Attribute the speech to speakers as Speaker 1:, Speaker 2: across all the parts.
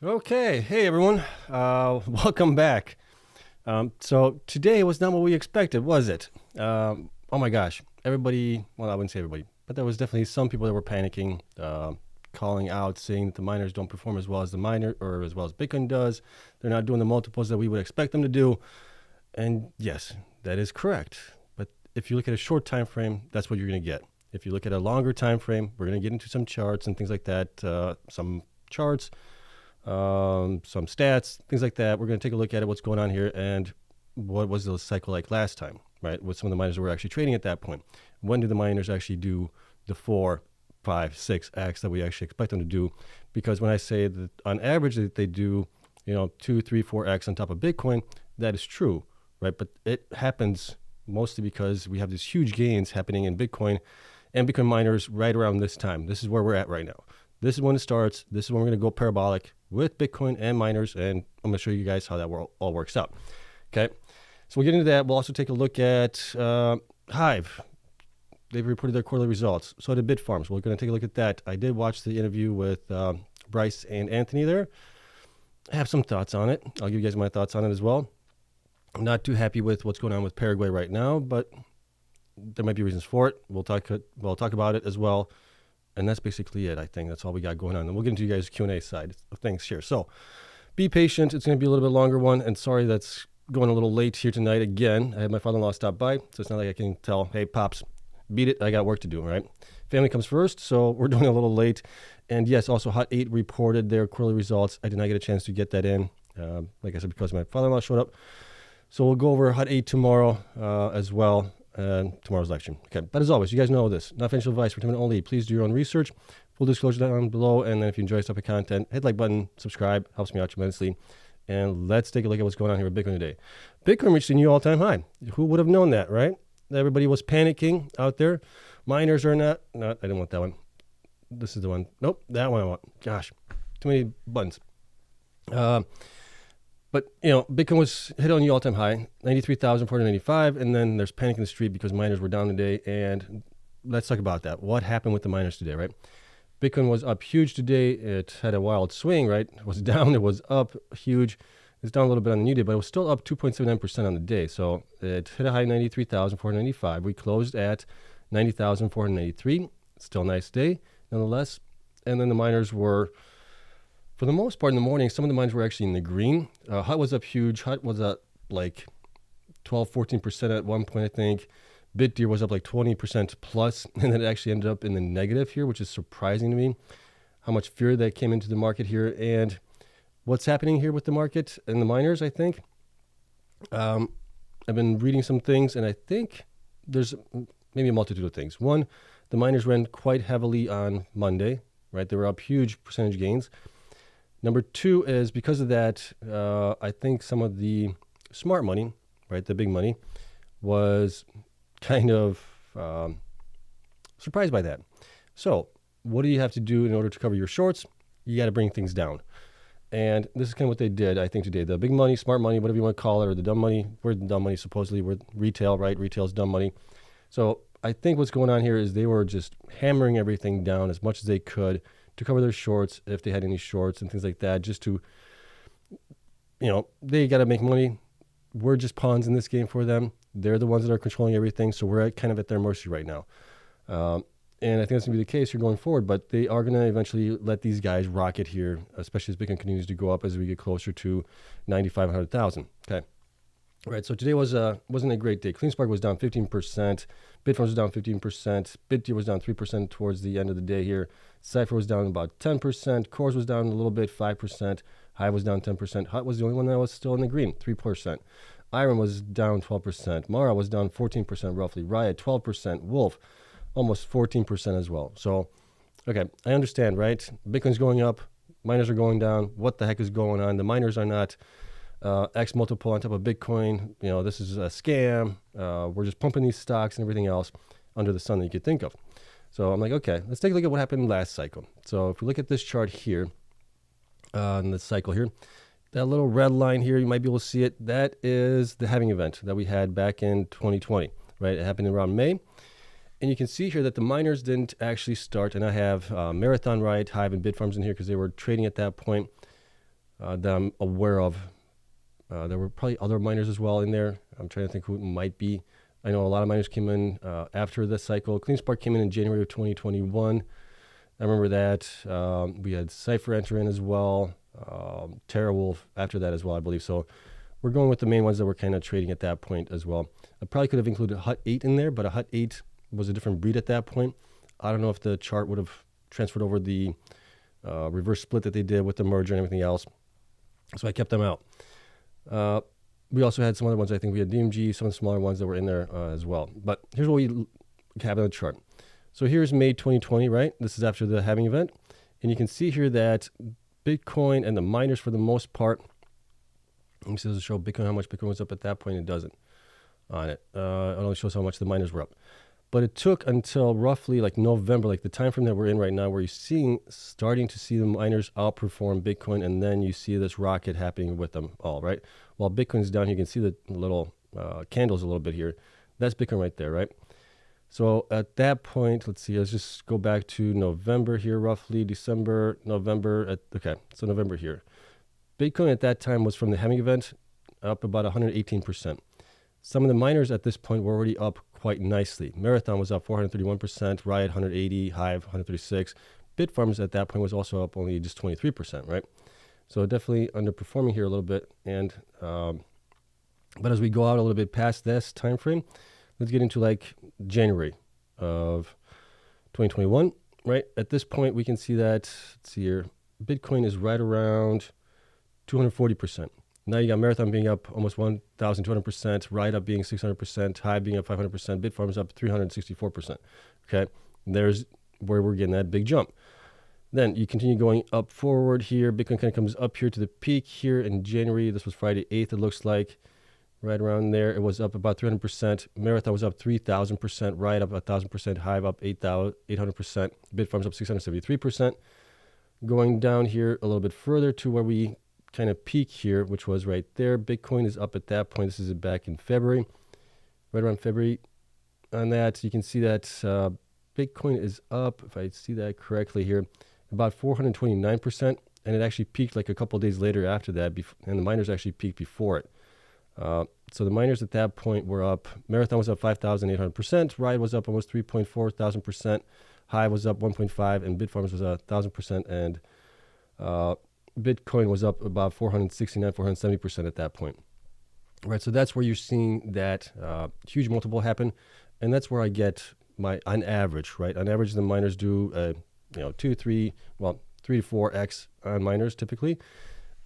Speaker 1: Okay, hey everyone, welcome back. So today was not what we expected, was it? Oh my gosh, everybody, well, I wouldn't say everybody, but there was definitely some people that were panicking, calling out, saying that the miners don't perform as well as the miner, or as well as Bitcoin does. They're not doing the multiples that we would expect them to do. And yes, that is correct. But if you look at a short time frame, that's what you're going to get. If you look at a longer time frame, we're going to get into some charts and things like that, some charts, some stats, things like that. We're going to take a look at what's going on here and what was the cycle like last time, right? With some of the miners that were actually trading at that point. When do the miners actually do the 4, 5, 6x that we actually expect them to do? Because when I say that on average that they do, 2, 3, 4x on top of Bitcoin, that is true, right? But it happens mostly because we have these huge gains happening in Bitcoin and Bitcoin miners right around this time. This is where we're at right now. This is when it starts. This is when we're going to go parabolic with Bitcoin and miners, and I'm going to show you guys how that all works out. Okay, so we'll get into that. We'll also take a look at Hive. They've reported their quarterly results. So did Bitfarms. We're going to take a look at that. I did watch the interview with Bryce and Anthony there. I have some thoughts on it. I'll give you guys my thoughts on it as well. I'm not too happy with what's going on with Paraguay right now, but there might be reasons for it. We'll talk about it as well. And that's basically it. I think that's all we got going on. And we'll get into you guys' Q&A side of things here. So be patient. It's going to be a little bit longer one. And sorry that's going a little late here tonight again. I had my father-in-law stop by. So it's not like I can tell, hey, Pops, beat it. I got work to do, right? Family comes first. So we're doing a little late. And yes, also Hut 8 reported their quarterly results. I did not get a chance to get that in, like I said, because my father-in-law showed up. So we'll go over Hut 8 tomorrow as well. Tomorrow's lecture. Okay, but as always, you guys know this. Not financial advice, retirement only. Please do your own research. Full disclosure down below. And then if you enjoy this type of content, hit the like button, subscribe. Helps me out tremendously. And let's take a look at what's going on here with Bitcoin today. Bitcoin reached a new all-time high. Who would have known that, right? Everybody was panicking out there. Miners are not. No, I didn't want that one. This is the one. Nope, that one I want. Gosh, too many buttons. But, Bitcoin was hit on the all-time high, 93,495, and then there's panic in the street because miners were down today, and let's talk about that. What happened with the miners today, right? Bitcoin was up huge today. It had a wild swing, right? It was down, it was up huge. It's down a little bit on the new day, but it was still up 2.79% on the day. So it hit a high 93,495. We closed at 90,493. Still a nice day, nonetheless. And then the miners were, for the most part in the morning, some of the miners were actually in the green. Hut was up huge. Hut was up like 12, 14% at one point, I think. BitDeer was up like 20% plus, and then it actually ended up in the negative here, which is surprising to me, how much fear that came into the market here. And what's happening here with the market and the miners, I think. I've been reading some things, and I think there's maybe a multitude of things. One, the miners ran quite heavily on Monday, right? They were up huge percentage gains. Number two is because of that, I think some of the smart money, right, the big money, was kind of surprised by that. So what do you have to do in order to cover your shorts? You got to bring things down. And this is kind of what they did, I think, today. The big money, smart money, whatever you want to call it, or the dumb money. We're the dumb money, supposedly. We're retail, right? Retail's dumb money. So I think what's going on here is they were just hammering everything down as much as they could to cover their shorts, if they had any shorts and things like that, just to, they got to make money. We're just pawns in this game for them. They're the ones that are controlling everything, so we're kind of at their mercy right now. And I think that's going to be the case here going forward, but they are going to eventually let these guys rocket here, especially as Bitcoin continues to go up as we get closer to 95, 100,000. Okay. All right, so today wasn't a great day. Cleanspark was down 15%. Bitfarms was down 15%. BitDeer was down 3% towards the end of the day here. Cypher was down about 10%. CORZ was down a little bit, 5%. Hive was down 10%. Hut was the only one that was still in the green, 3%. IREN was down 12%. Mara was down 14% roughly. Riot, 12%. Wolf, almost 14% as well. So, okay, I understand, right? Bitcoin's going up. Miners are going down. What the heck is going on? The miners are not X multiple on top of Bitcoin. This is a scam. We're just pumping these stocks and everything else under the sun that you could think of. So I'm like, okay, let's take a look at what happened last cycle. So if we look at this chart here, in this cycle here, that little red line here, you might be able to see it. That is the halving event that we had back in 2020, right? It happened around May. And you can see here that the miners didn't actually start. And I have Marathon, Riot, Hive, and Bitfarms in here because they were trading at that point. that I'm aware of. There were probably other miners as well in there. I'm trying to think who it might be. I know a lot of miners came in after this cycle. Cleanspark came in January of 2021. I remember that. We had Cypher enter in as well. TerraWolf after that as well, I believe. So we're going with the main ones that were kind of trading at that point as well. I probably could have included Hut 8 in there, but a Hut 8 was a different breed at that point. I don't know if the chart would have transferred over the reverse split that they did with the merger and everything else. So I kept them out. We also had some other ones. I think we had DMG, some of the smaller ones that were in there as well. But here's what we have on the chart. So here's May 2020, right? This is after the halving event. And you can see here that Bitcoin and the miners, for the most part, let me see, does it show Bitcoin, how much Bitcoin was up at that point? It doesn't on it. It only shows how much the miners were up. But it took until roughly like November, like the time frame that we're in right now, where you're starting to see the miners outperform Bitcoin, and then you see this rocket happening with them all, right? While Bitcoin's down, you can see the little candles a little bit here. That's Bitcoin right there, right? So at that point, let's see, let's just go back to November here, roughly December, November. Okay, so November here. Bitcoin at that time was from the halving event up about 118%. Some of the miners at this point were already up quite nicely. Marathon was up 431%, Riot 180, Hive 136. Bitfarms at that point was also up only just 23%, right? So definitely underperforming here a little bit. And but as we go out a little bit past this time frame, let's get into like January of 2021, right? At this point, we can see that, let's see here, Bitcoin is right around 240%. Now you got Marathon being up almost 1,200%, Riot up being 600%, Hive being up 500%, Bitfarms up 364%. Okay, there's where we're getting that big jump. Then you continue going up forward here. Bitcoin kind of comes up here to the peak here in January. This was Friday 8th, it looks like. Right around there, it was up about 300%. Marathon was up 3,000%. Riot up 1,000%. Hive up 800%. Bitfarms up 673%. Going down here a little bit further to where we kind of peak here, which was right there. Bitcoin is up at that point. This is back in February, right around February. On that, you can see that Bitcoin is up, if I see that correctly here, about 429%. And it actually peaked like a couple of days later after that, and the miners actually peaked before it. So the miners at that point were up. Marathon was up 5,800%. Riot was up almost 3,400%. Hive was up 1.5, and Bitfarms was 1,000%, and Bitcoin was up about 469, 470% at that point. Right, so that's where you're seeing that huge multiple happen, and that's where I get my on average. Right, on average, the miners do 3 to 4x on miners typically.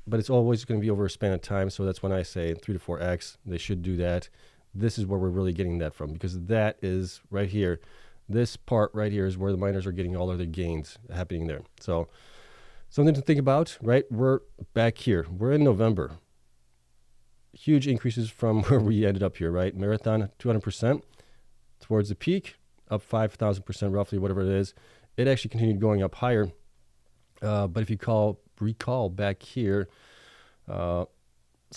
Speaker 1: But it's always going to be over a span of time. So that's when I say 3 to 4x, they should do that. This is where we're really getting that from, because that is right here. This part right here is where the miners are getting all of their gains happening there. So something to think about, right? We're back here. We're in November. Huge increases from where we ended up here, right? Marathon, 200% towards the peak, up 5,000% roughly, whatever it is. It actually continued going up higher. But if you recall back here, some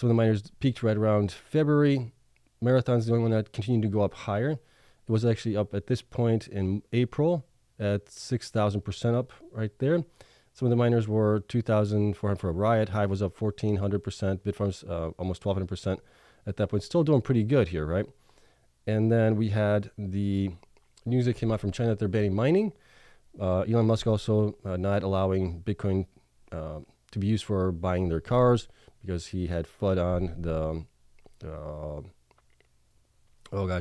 Speaker 1: of the miners peaked right around February. Marathon's the only one that continued to go up higher. It was actually up at this point in April at 6,000% up right there. Some of the miners were 2,400 for a Riot. Hive was up 1,400%. Bitfarms almost 1,200% at that point. Still doing pretty good here, right? And then we had the news that came out from China that they're banning mining. Elon Musk also not allowing Bitcoin to be used for buying their cars because he had FUD on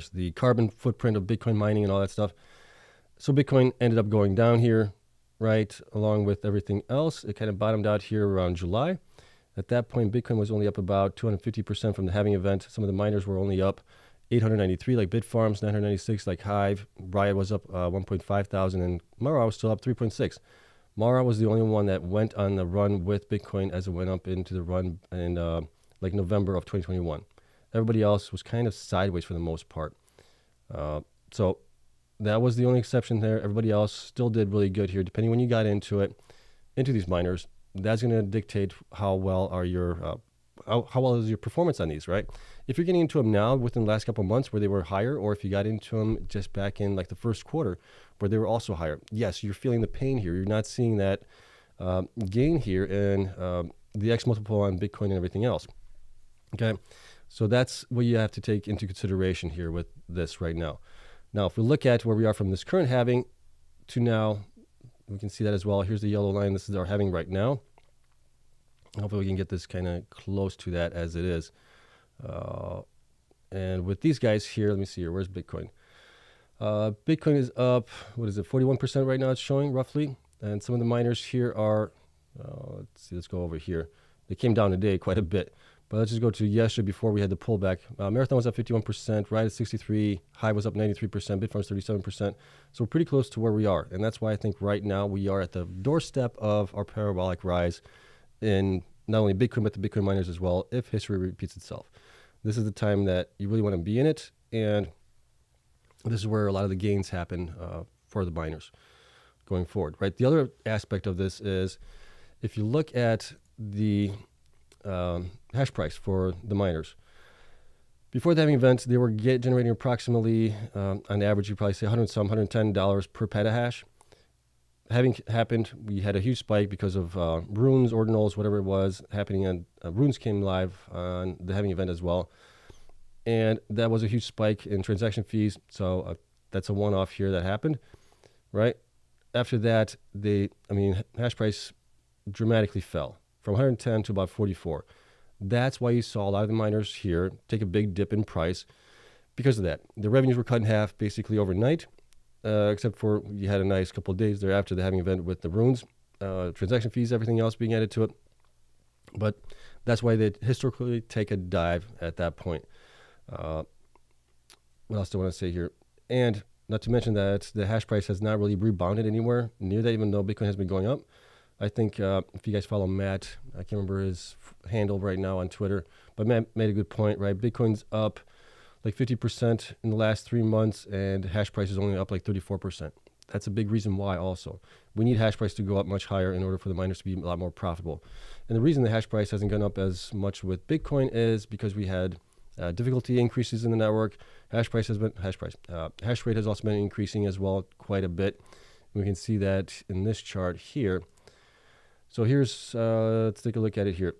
Speaker 1: the carbon footprint of Bitcoin mining and all that stuff. So Bitcoin ended up going down here, right, along with everything else. It kind of bottomed out here around July. At that point, Bitcoin was only up about 250% from the halving event. Some of the miners were only up 893 like Bitfarms, 996 like Hive. Riot was up 1.5 thousand, and Mara was still up 3.6. Mara was the only one that went on the run with Bitcoin as it went up into the run in like November of 2021. Everybody else was kind of sideways for the most part. So that was the only exception there. Everybody else still did really good here. Depending when you got into these miners, that's going to dictate how well are your how well is your performance on these, right? If you're getting into them now within the last couple of months where they were higher, or if you got into them just back in like the first quarter where they were also higher, yes, you're feeling the pain here. You're not seeing that gain here in the X multiple on Bitcoin and everything else. Okay, so that's what you have to take into consideration here with this right now. Now, if we look at where we are from this current halving to now, we can see that as well. Here's the yellow line. This is our halving right now. Hopefully we can get this kind of close to that as it is. And with these guys here, let me see here. Where's Bitcoin? Bitcoin is up, what is it, 41% right now it's showing roughly. And some of the miners here are, let's see, let's go over here. They came down today quite a bit. But let's just go to yesterday before we had the pullback. Marathon was up 51%, Riot at 63%, Hive was up 93%, Bitfarms 37%. So we're pretty close to where we are. And that's why I think right now we are at the doorstep of our parabolic rise in not only Bitcoin, but the Bitcoin miners as well, if history repeats itself. This is the time that you really want to be in it. And this is where a lot of the gains happen for the miners going forward, right? The other aspect of this is if you look at the hash price for the miners. Before the halving event, they were generating approximately, on average, you probably say $110 per petahash. Having happened, we had a huge spike because of runes, ordinals, whatever it was happening, and runes came live on the halving event as well. And that was a huge spike in transaction fees. So that's a one-off here that happened, right? After that, hash price dramatically fell from 110 to about 44. That's why you saw a lot of the miners here take a big dip in price because of that. The revenues were cut in half basically overnight, except for you had a nice couple of days there after the halving event with the runes, transaction fees, everything else being added to it. But that's why they historically take a dive at that point. What else do I want to say here? And not to mention that the hash price has not really rebounded anywhere near that, even though Bitcoin has been going up. I think if you guys follow Matt, I can't remember his handle right now on Twitter, but Matt made a good point, right? Bitcoin's up like 50% in the last 3 months, and hash price is only up like 34%. That's a big reason why also. We need hash price to go up much higher in order for the miners to be a lot more profitable. And the reason the hash price hasn't gone up as much with Bitcoin is because we had difficulty increases in the network. Hash rate has also been increasing as well quite a bit. We can see that in this chart here. So here's, let's take a look at it here.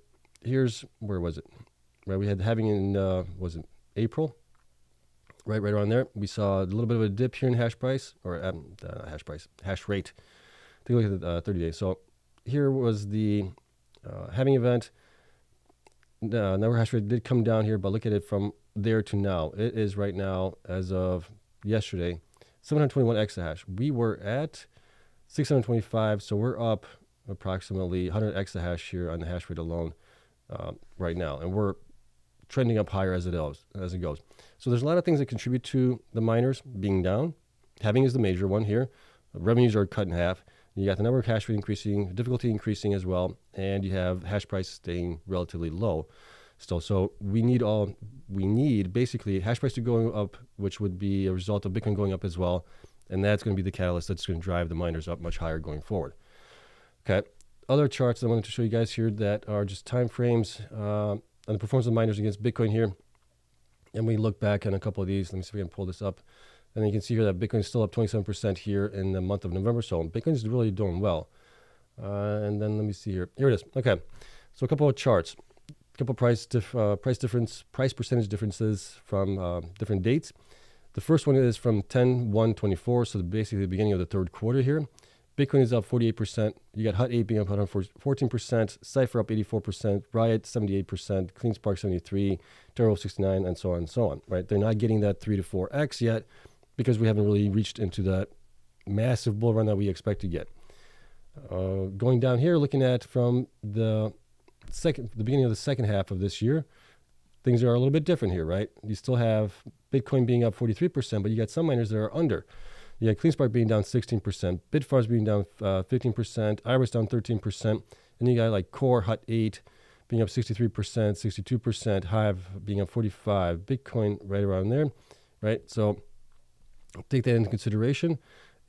Speaker 1: Here's, where was it? Right, we had halving in, was it April? Right around there. We saw a little bit of a dip here in hash price, or hash rate. Take a look at the 30 days. So here was the halving event. Network hash rate did come down here, but look at it from there to now. It is right now, as of yesterday, 721 exahash. We were at 625, so we're up approximately 100 exahash here on the hash rate alone right now, and we're trending up higher as it goes. So there's a lot of things that contribute to the miners being down. Halving is the major one here. Revenues are cut in half. You got the network hash rate increasing, difficulty increasing as well, and you have hash price staying relatively low still. So we need basically hash price to go up, which would be a result of Bitcoin going up as well, and that's going to be the catalyst that's going to drive the miners up much higher going forward. Okay, other charts I wanted to show you guys here that are just time frames on the performance of the miners against Bitcoin here. And we look back on a couple of these. Let me see if we can pull this up. And you can see here that Bitcoin is still up 27% here in the month of November. So Bitcoin is really doing well. And then let me see here. Here it is. Okay, so a couple of charts, a couple of price percentage differences from different dates. The first one is from 10/1/24, so basically the beginning of the third quarter here. Bitcoin is up 48%. You got Hut 8 being up 114%, Cypher up 84%, Riot 78%, Cleanspark 73%, Terra 69%, and so on and so on. Right? They're not getting that 3 to 4x yet because we haven't really reached into that massive bull run that we expect to get. Going down here, looking at from the beginning of the second half of this year, things are a little bit different here, right? You still have Bitcoin being up 43%, but you got some miners that are under. You got Cleanspark being down 16%, Bitfarms being down 15%, Iris down 13%, and you got like Core, Hut 8 being up 63%, 62%, Hive being up 45%, Bitcoin right around there, right? So take that into consideration.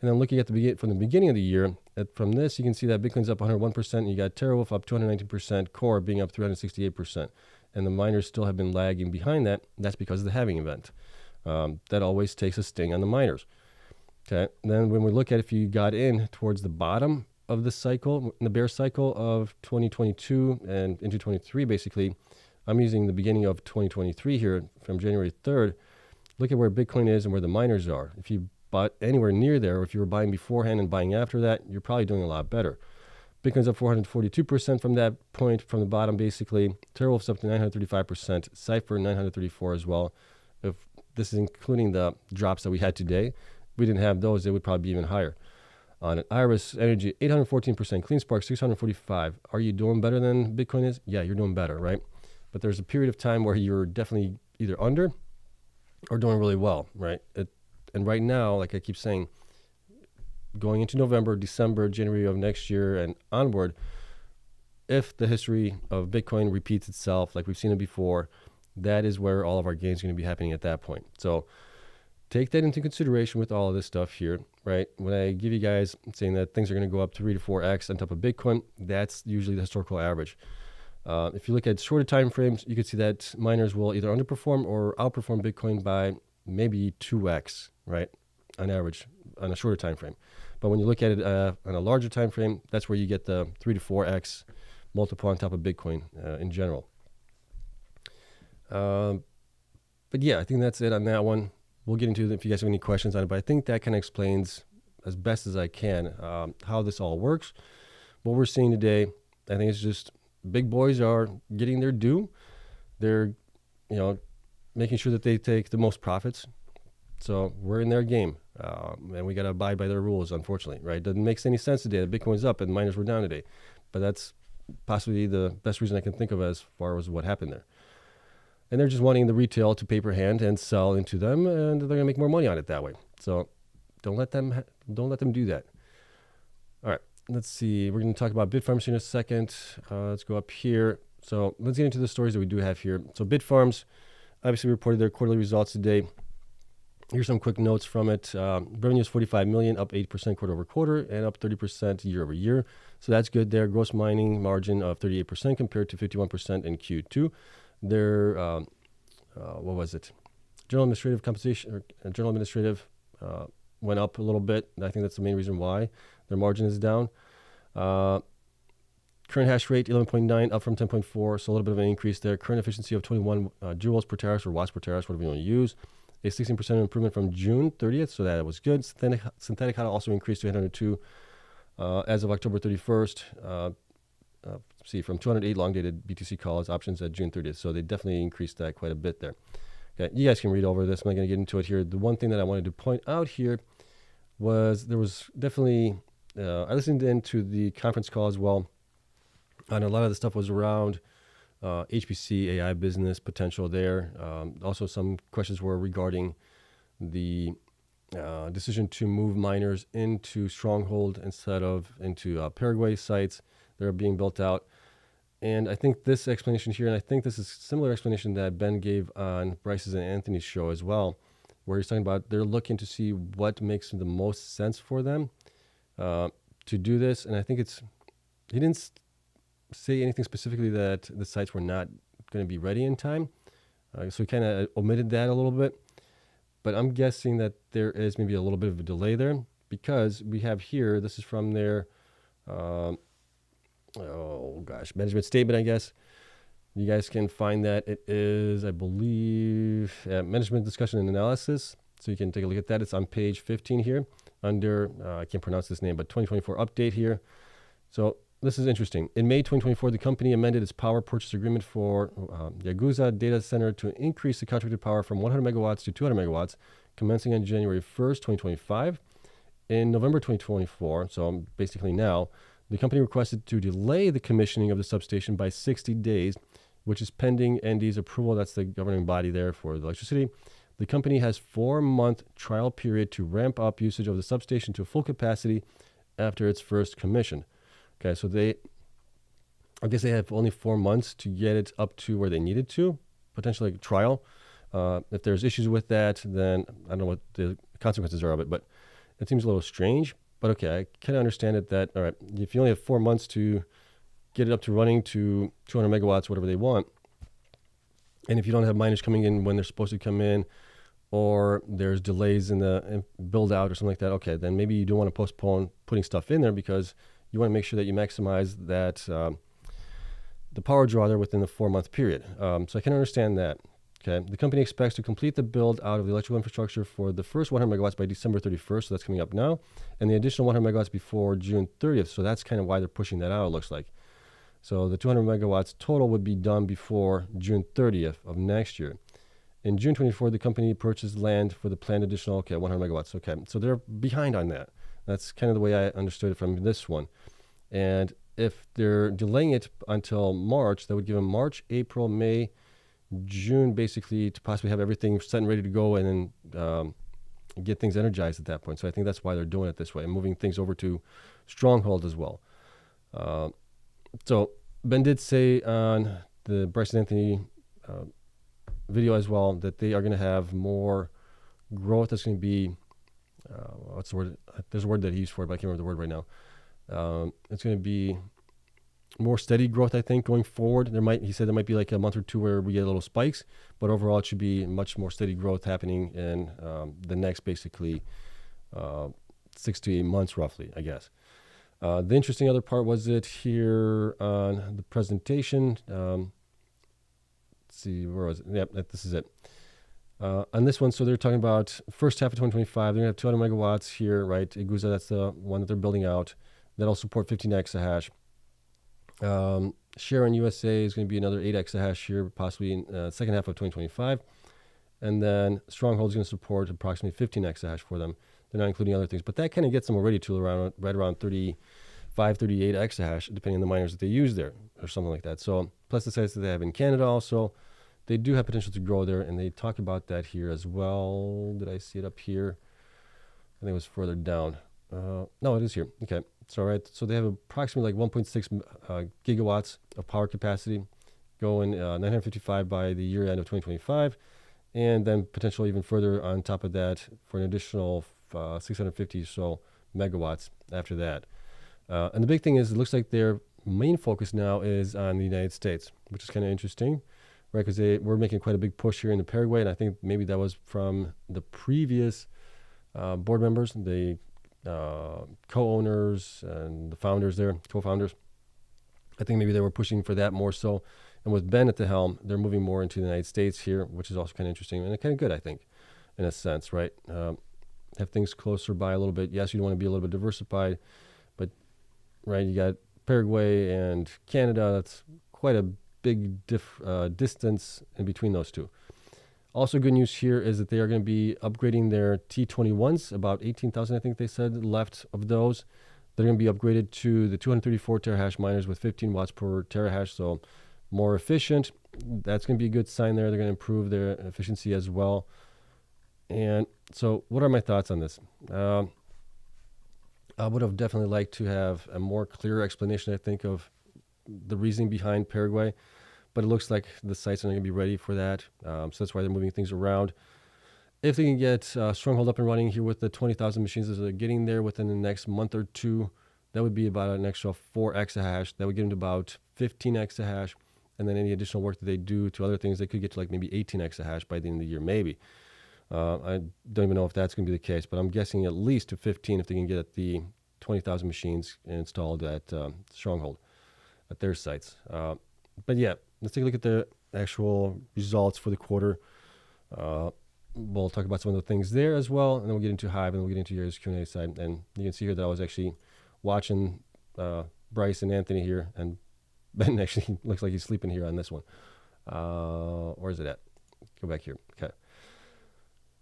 Speaker 1: And then looking at from the beginning of the year, from this, you can see that Bitcoin's up 101%, and you got TeraWolf up 219%, Core being up 368%. And the miners still have been lagging behind that. That's because of the halving event. That always takes a sting on the miners. Okay, and then when we look at if you got in towards the bottom of this cycle, in the bear cycle of 2022 and into 23, basically, I'm using the beginning of 2023 here from January 3rd. Look at where Bitcoin is and where the miners are. If you bought anywhere near there, or if you were buying beforehand and buying after that, you're probably doing a lot better. Bitcoin's up 442% from that point, from the bottom, basically. TeraWolf's up to 935%. Cypher, 934 as well. If this is including the drops that we had today, if we didn't have those, it would probably be even higher. On an Iris Energy, 814%. Cleanspark, 645. Are you doing better than Bitcoin is? Yeah, you're doing better, right? But there's a period of time where you're definitely either under or doing really well, right? And right now, like I keep saying, going into November, December, January of next year and onward, if the history of Bitcoin repeats itself like we've seen it before, that is where all of our gains are going to be happening at that point. So take that into consideration with all of this stuff here, right? When I give you guys saying that things are going to go up 3 to 4x on top of Bitcoin, that's usually the historical average. If you look at shorter time frames, you can see that miners will either underperform or outperform Bitcoin by maybe 2x, right, on average on a shorter time frame. But when you look at it on a larger time frame, that's where you get the 3 to 4x multiple on top of Bitcoin in general. But yeah, I think that's it on that one. We'll get into it if you guys have any questions on it. But I think that kind of explains as best as I can how this all works. What we're seeing today, I think it's just big boys are getting their due. They're, making sure that they take the most profits. So we're in their game, and we got to abide by their rules, unfortunately, right? It doesn't make any sense today that Bitcoin's up and miners were down today. But that's possibly the best reason I can think of as far as what happened there. And they're just wanting the retail to paper hand and sell into them, and they're going to make more money on it that way. So don't let them do that. All right, let's see. We're going to talk about Bitfarms here in a second. Let's go up here. So let's get into the stories that we do have here. So Bitfarms obviously reported their quarterly results today. Here's some quick notes from it. Revenue is $45 million, up 8% quarter over quarter, and up 30% year over year. So that's good there. Gross mining margin of 38% compared to 51% in Q2. Their what was it? General administrative compensation or general administrative went up a little bit. I think that's the main reason why their margin is down. Current hash rate 11.9, up from 10.4, so a little bit of an increase there. Current efficiency of 21 joules per terahash or watts per terahash, whatever you want to use. A 16% improvement from June 30th, so that was good. Synthetic HODL also increased to 802 as of October 31st. From 208 long-dated BTC calls options at June 30th. So they definitely increased that quite a bit there. Okay, you guys can read over this. I'm not going to get into it here. The one thing that I wanted to point out here was there was definitely, I listened into the conference call as well, and a lot of the stuff was around HPC AI business potential there. Also, some questions were regarding the decision to move miners into Stronghold instead of into Paraguay sites that are being built out. And I think this explanation here, and I think this is a similar explanation that Ben gave on Bryce's and Anthony's show as well, where he's talking about they're looking to see what makes the most sense for them to do this. And I think he didn't say anything specifically that the sites were not going to be ready in time. So he kind of omitted that a little bit. But I'm guessing that there is maybe a little bit of a delay there because we have here, this is from their management statement, I guess. You guys can find that. It is, I believe, management discussion and analysis. So you can take a look at that. It's on page 15 here under, I can't pronounce this name, but 2024 update here. So this is interesting. In May 2024, the company amended its power purchase agreement for Yaguza data center to increase the contracted power from 100 megawatts to 200 megawatts, commencing on January 1st, 2025. In November 2024, so basically now, the company requested to delay the commissioning of the substation by 60 days, which is pending ND's approval. That's the governing body there for the electricity. The company has 4-month trial period to ramp up usage of the substation to full capacity after its first commission. Okay, so I guess they have only 4 months to get it up to where they needed to, potentially a trial. If there's issues with that, then I don't know what the consequences are of it, but it seems a little strange. But okay, I kind of understand it that, all right, if you only have 4 months to get it up to running to 200 megawatts, whatever they want, and if you don't have miners coming in when they're supposed to come in, or there's delays in the build out or something like that, okay, then maybe you do want to postpone putting stuff in there because you want to make sure that you maximize that the power draw there within the 4-month period. So I can understand that. Okay, the company expects to complete the build out of the electrical infrastructure for the first 100 megawatts by December 31st, so that's coming up now, and the additional 100 megawatts before June 30th, so that's kind of why they're pushing that out, it looks like. So the 200 megawatts total would be done before June 30th of next year. In June 24, the company purchased land for the planned additional, 100 megawatts. Okay, so they're behind on that. That's kind of the way I understood it from this one. And if they're delaying it until March, that would give them March, April, May, June, basically, to possibly have everything set and ready to go and then get things energized at that point. So I think that's why they're doing it this way and moving things over to Stronghold as well. So Ben did say on the Bryce and Anthony video as well that they are going to have more growth. That's going to be, what's the word? There's a word that he used for it, but I can't remember the word right now. It's going to be more steady growth, I think, going forward. He said there might be like a month or two where we get little spikes, but overall it should be much more steady growth happening in the next basically 6 to 8 months roughly, I guess. The interesting other part was it here on the presentation. Let's see, where was it? Yep, this is it. On this one, so they're talking about first half of 2025, they're going to have 200 megawatts here, right? Iguza, that's the one that they're building out. That'll support 15 exahash. Sharon USA is going to be another 8 exahash here, possibly in the second half of 2025. And then Stronghold is going to support approximately 15 exahash for them. They're not including other things, but that kind of gets them already to right around 35, 38 exahash, depending on the miners that they use there or something like that. So plus the sites that they have in Canada also, they do have potential to grow there, and they talk about that here as well. Did I see it up here? I think it was further down. No, it is here. Okay. So, right. So they have approximately like 1.6 gigawatts of power capacity, going 955 by the year end of 2025, and then potentially even further on top of that for an additional 650 or so megawatts after that. And the big thing is, it looks like their main focus now is on the United States, which is kind of interesting, right? Because we're making quite a big push here in Paraguay, and I think maybe that was from the previous board members, the co-owners and the founders there, co-founders. I think maybe they were pushing for that more so. And with Ben at the helm, they're moving more into the United States here, which is also kind of interesting and kind of good, I think, in a sense, right? Have things closer by a little bit. Yes, you want to be a little bit diversified, but, right, you got Paraguay and Canada. That's quite a big distance in between those two. Also, good news here is that they are going to be upgrading their T21s, about 18,000, I think they said, left of those. They're going to be upgraded to the 234 terahash miners with 15 watts per terahash, so more efficient. That's going to be a good sign there. They're going to improve their efficiency as well. And so what are my thoughts on this? I would have definitely liked to have a more clear explanation, I think, of the reasoning behind Paraguay. But it looks like the sites are going to be ready for that. So that's why they're moving things around. If they can get Stronghold up and running here with the 20,000 machines that they're getting there within the next month or two, that would be about an extra 4 exahash. That would get them to about 15 exahash. And then any additional work that they do to other things, they could get to like maybe 18 exahash by the end of the year, maybe. I don't even know if that's going to be the case, but I'm guessing at least to 15 if they can get the 20,000 machines installed at Stronghold, at their sites. But yeah, let's take a look at the actual results for the quarter. We'll talk about some of the things there as well, and then we'll get into Hive, and we'll get into your Q&A side. And you can see here that I was actually watching Bryce and Anthony here, and Ben actually looks like he's sleeping here on this one. Where is it at? Go back here. Okay.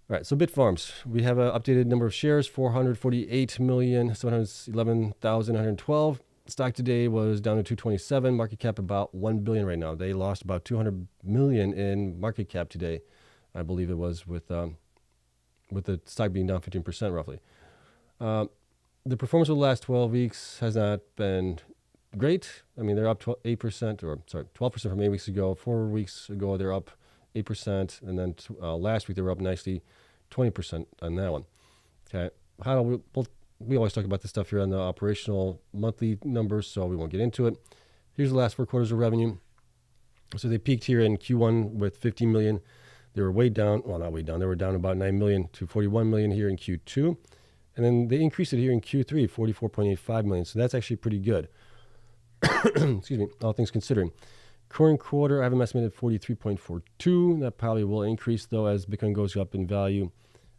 Speaker 1: All right, so Bitfarms, we have an updated number of shares, 448,711,112. Stock today was down to 227, market cap about 1 billion right now. They lost about 200 million in market cap today, I believe it was, with the stock being down 15% roughly. The performance of the last 12 weeks has not been great. I mean, they're up 12% from 8 weeks ago. 4 weeks ago, they're up 8%, and then last week they were up nicely 20% on that one. Okay, we always talk about this stuff here on the operational monthly numbers, so we won't get into it. Here's the last 4 quarters of revenue. So they peaked here in Q1 with 15 million. They were way down. Well, not way down. They were down about 9 million to 41 million here in Q2. And then they increased it here in Q3, 44.85 million. So that's actually pretty good. Excuse me, all things considering. Current quarter, I have them estimated 43.42. That probably will increase, though, as Bitcoin goes up in value.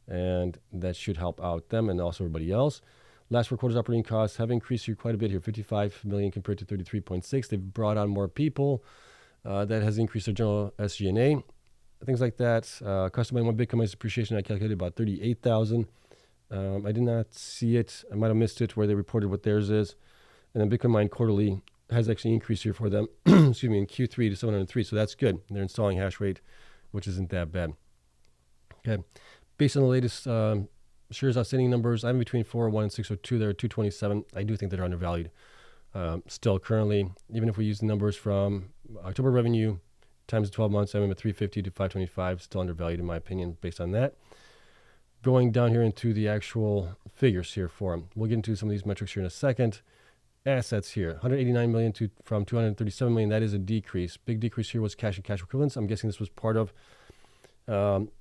Speaker 1: And that should help out them and also everybody else. Last 4 quarters operating costs have increased here quite a bit here, 55 million compared to 33.6. They've brought on more people. That has increased their general SG&A, things like that. Cost of buying 1 Bitcoin minus depreciation, I calculated about 38,000. I did not see it. I might have missed it where they reported what theirs is. And then Bitcoin mined quarterly has actually increased here for them, excuse me, in Q3 to 703. So that's good. They're installing hash rate, which isn't that bad. Okay. Based on the latest shares outstanding numbers, I'm between 401 and 602. They're 227. I do think they're undervalued. Still currently, even if we use the numbers from October revenue times the 12 months, I'm at 350 to 525, still undervalued in my opinion based on that. Going down here into the actual figures here for them. We'll get into some of these metrics here in a second. Assets here, 189 million from 237 million. That is a decrease. Big decrease here was cash and cash equivalents. I'm guessing this was part of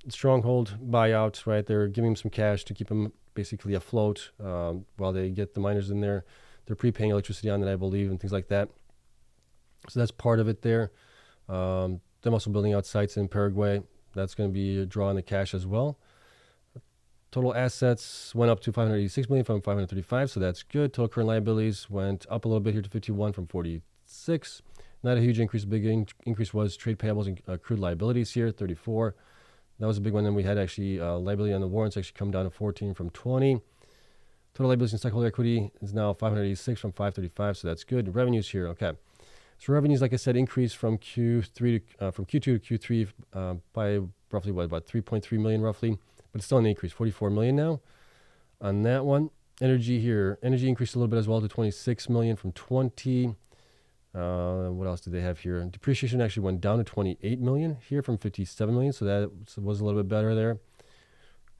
Speaker 1: Stronghold buyout, right? They're giving them some cash to keep them basically afloat while they get the miners in there. They're prepaying electricity on that, I believe, and things like that. So that's part of it there. Them also building out sites in Paraguay. That's going to be a draw on the cash as well. Total assets went up to 586 million from 535, so that's good. Total current liabilities went up a little bit here to 51 from 46. Not a huge increase. A big increase was trade payables and accrued liabilities here, 34. That was a big one. Then we had actually liability on the warrants actually come down to 14 from 20. Total liabilities and stockholder equity is now 586 from 535, so that's good. Revenues here, okay. So revenues, like I said, increased from Q2 to Q3 by roughly about 3.3 million roughly, but it's still an increase, 44 million now on that one. Energy here, energy increased a little bit as well to 26 million from 20. What else did they have here? Depreciation actually went down to 28 million here from 57 million, so that was a little bit better there.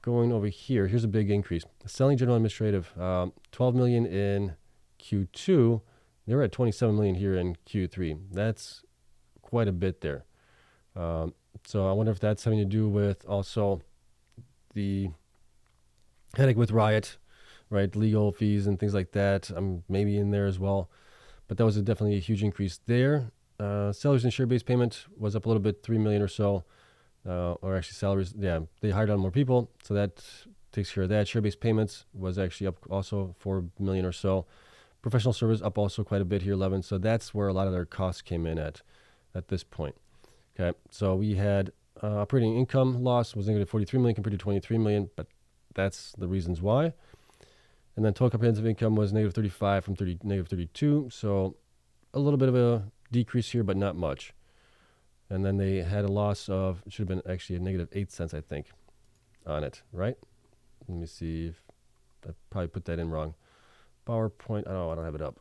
Speaker 1: Going over here, here's a big increase. Selling general administrative, 12 million in Q2. They were at 27 million here in Q3. That's quite a bit there. So I wonder if that's having to do with also the headache with Riot, right? Legal fees and things like that. Maybe in there as well. But that was definitely a huge increase there. Salaries and share-based payment was up a little bit, 3 million or so. Or actually salaries, yeah, they hired on more people, so that takes care of that. Share-based payments was actually up also 4 million or so. Professional service up also quite a bit here, 11. So that's where a lot of their costs came in at this point. Okay, so we had operating income loss was negative 43 million compared to 23 million, but that's the reasons why. And then total comprehensive income was negative 35 from negative 32. So a little bit of a decrease here, but not much. And then they had a loss of, it should have been actually a negative 8 cents, I think, on it, right? Let me see if I probably put that in wrong. PowerPoint, I don't have it up.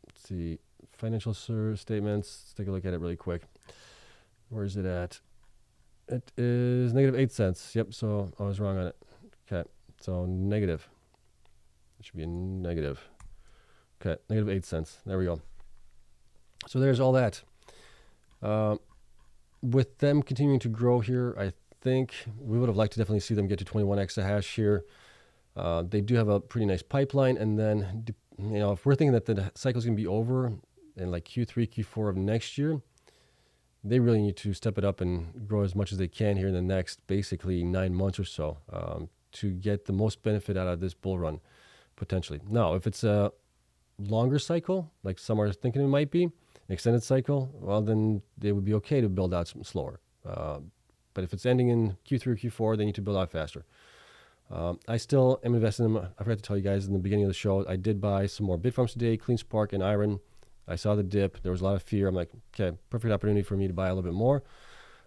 Speaker 1: Let's see, financial statements. Let's take a look at it really quick. Where is it at? It is negative 8 cents. Yep, so I was wrong on it. Okay, so negative. It should be a negative. Okay, negative 8 cents. There we go. So there's all that. With them continuing to grow here, I think we would have liked to definitely see them get to 21 exahash here. They do have a pretty nice pipeline, and then if we're thinking that the cycle is going to be over in like Q3, Q4 of next year, they really need to step it up and grow as much as they can here in the next basically 9 months or so to get the most benefit out of this bull run potentially. Now, if it's a longer cycle, like some are thinking it might be, extended cycle, well, then they would be okay to build out some slower. But if it's ending in Q3 or Q4, they need to build out faster. I still am invested in them. I forgot to tell you guys in the beginning of the show, I did buy some more Bitfarms today, Cleanspark and IREN. I saw the dip. There was a lot of fear. I'm like, okay, perfect opportunity for me to buy a little bit more.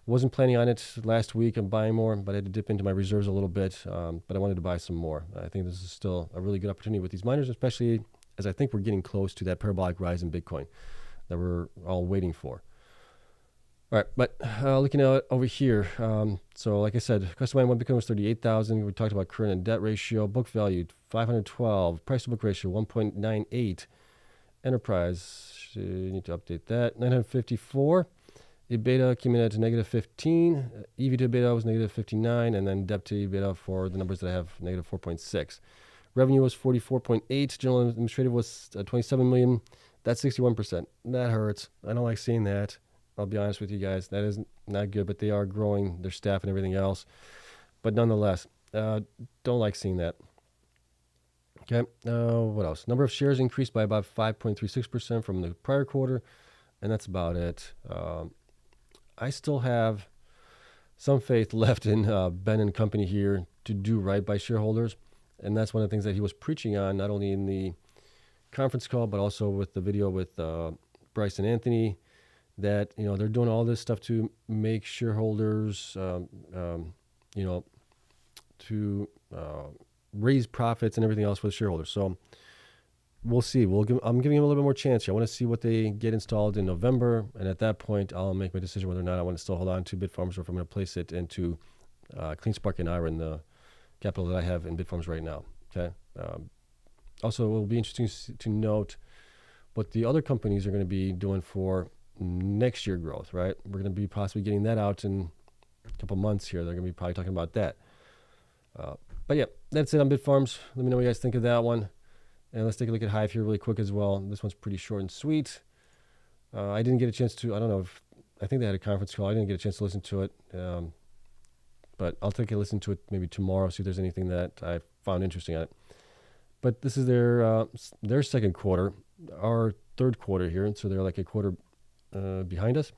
Speaker 1: Wasn't planning on it last week. I'm buying more, but I had to dip into my reserves a little bit. But I wanted to buy some more. I think this is still a really good opportunity with these miners, especially as I think we're getting close to that parabolic rise in Bitcoin that we're all waiting for. All right, but looking at over here, so like I said, custom one Bitcoin was 38,000. We talked about current and debt ratio, book value 512, price to book ratio 1.98, enterprise, you need to update that, 954, EBITDA came in at negative 15. EV to EBITDA was negative 59, and then debt to EBITDA for the numbers that I have, negative 4.6. Revenue was 44.8. General and administrative was 27 million. That's 61%. That hurts. I don't like seeing that. I'll be honest with you guys. That is not good, but they are growing their staff and everything else. But nonetheless, don't like seeing that. Okay. What else? Number of shares increased by about 5.36% from the prior quarter, and that's about it. I still have some faith left in Ben and company here to do right by shareholders, and that's one of the things that he was preaching on, not only in the conference call, but also with the video with Bryce and Anthony, that, you know, they're doing all this stuff to make shareholders, you know, to raise profits and everything else for the shareholders. So we'll see. I'm giving him a little bit more chance here. I want to see what they get installed in November, and at that point, I'll make my decision whether or not I want to still hold on to Bitfarms or if I'm going to place it into Cleanspark and IREN, the capital that I have in Bitfarms right now. Okay. Also, it will be interesting to note what the other companies are going to be doing for next year growth, right? We're going to be possibly getting that out in a couple months here. They're going to be probably talking about that. But yeah, that's it on Bitfarms. Let me know what you guys think of that one. And let's take a look at Hive here really quick as well. This one's pretty short and sweet. I didn't get a chance to, I don't know if, I think they had a conference call. I didn't get a chance to listen to it. But I'll take a listen to it maybe tomorrow, see if there's anything that I found interesting on it. But this is their second quarter, our third quarter here. And so they're like a quarter behind us.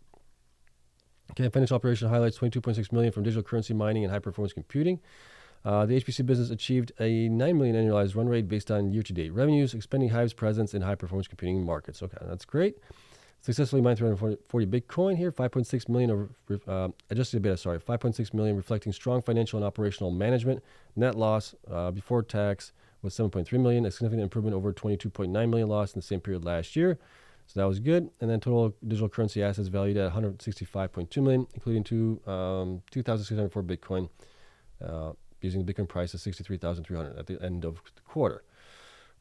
Speaker 1: Okay, financial operation highlights: 22.6 million from digital currency mining and high performance computing. The HPC business achieved a 9 million annualized run rate based on year-to-date revenues, expanding Hive's presence in high-performance computing markets. Okay, that's great. Successfully mined 340 Bitcoin here, 5.6 million of adjusted EBITDA, 5.6 million, reflecting strong financial and operational management. Net loss before tax was 7.3 million, a significant improvement over 22.9 million loss in the same period last year. So that was good. And then total digital currency assets valued at 165.2 million, including 2,604 Bitcoin. Using the Bitcoin price of 63,300 at the end of the quarter.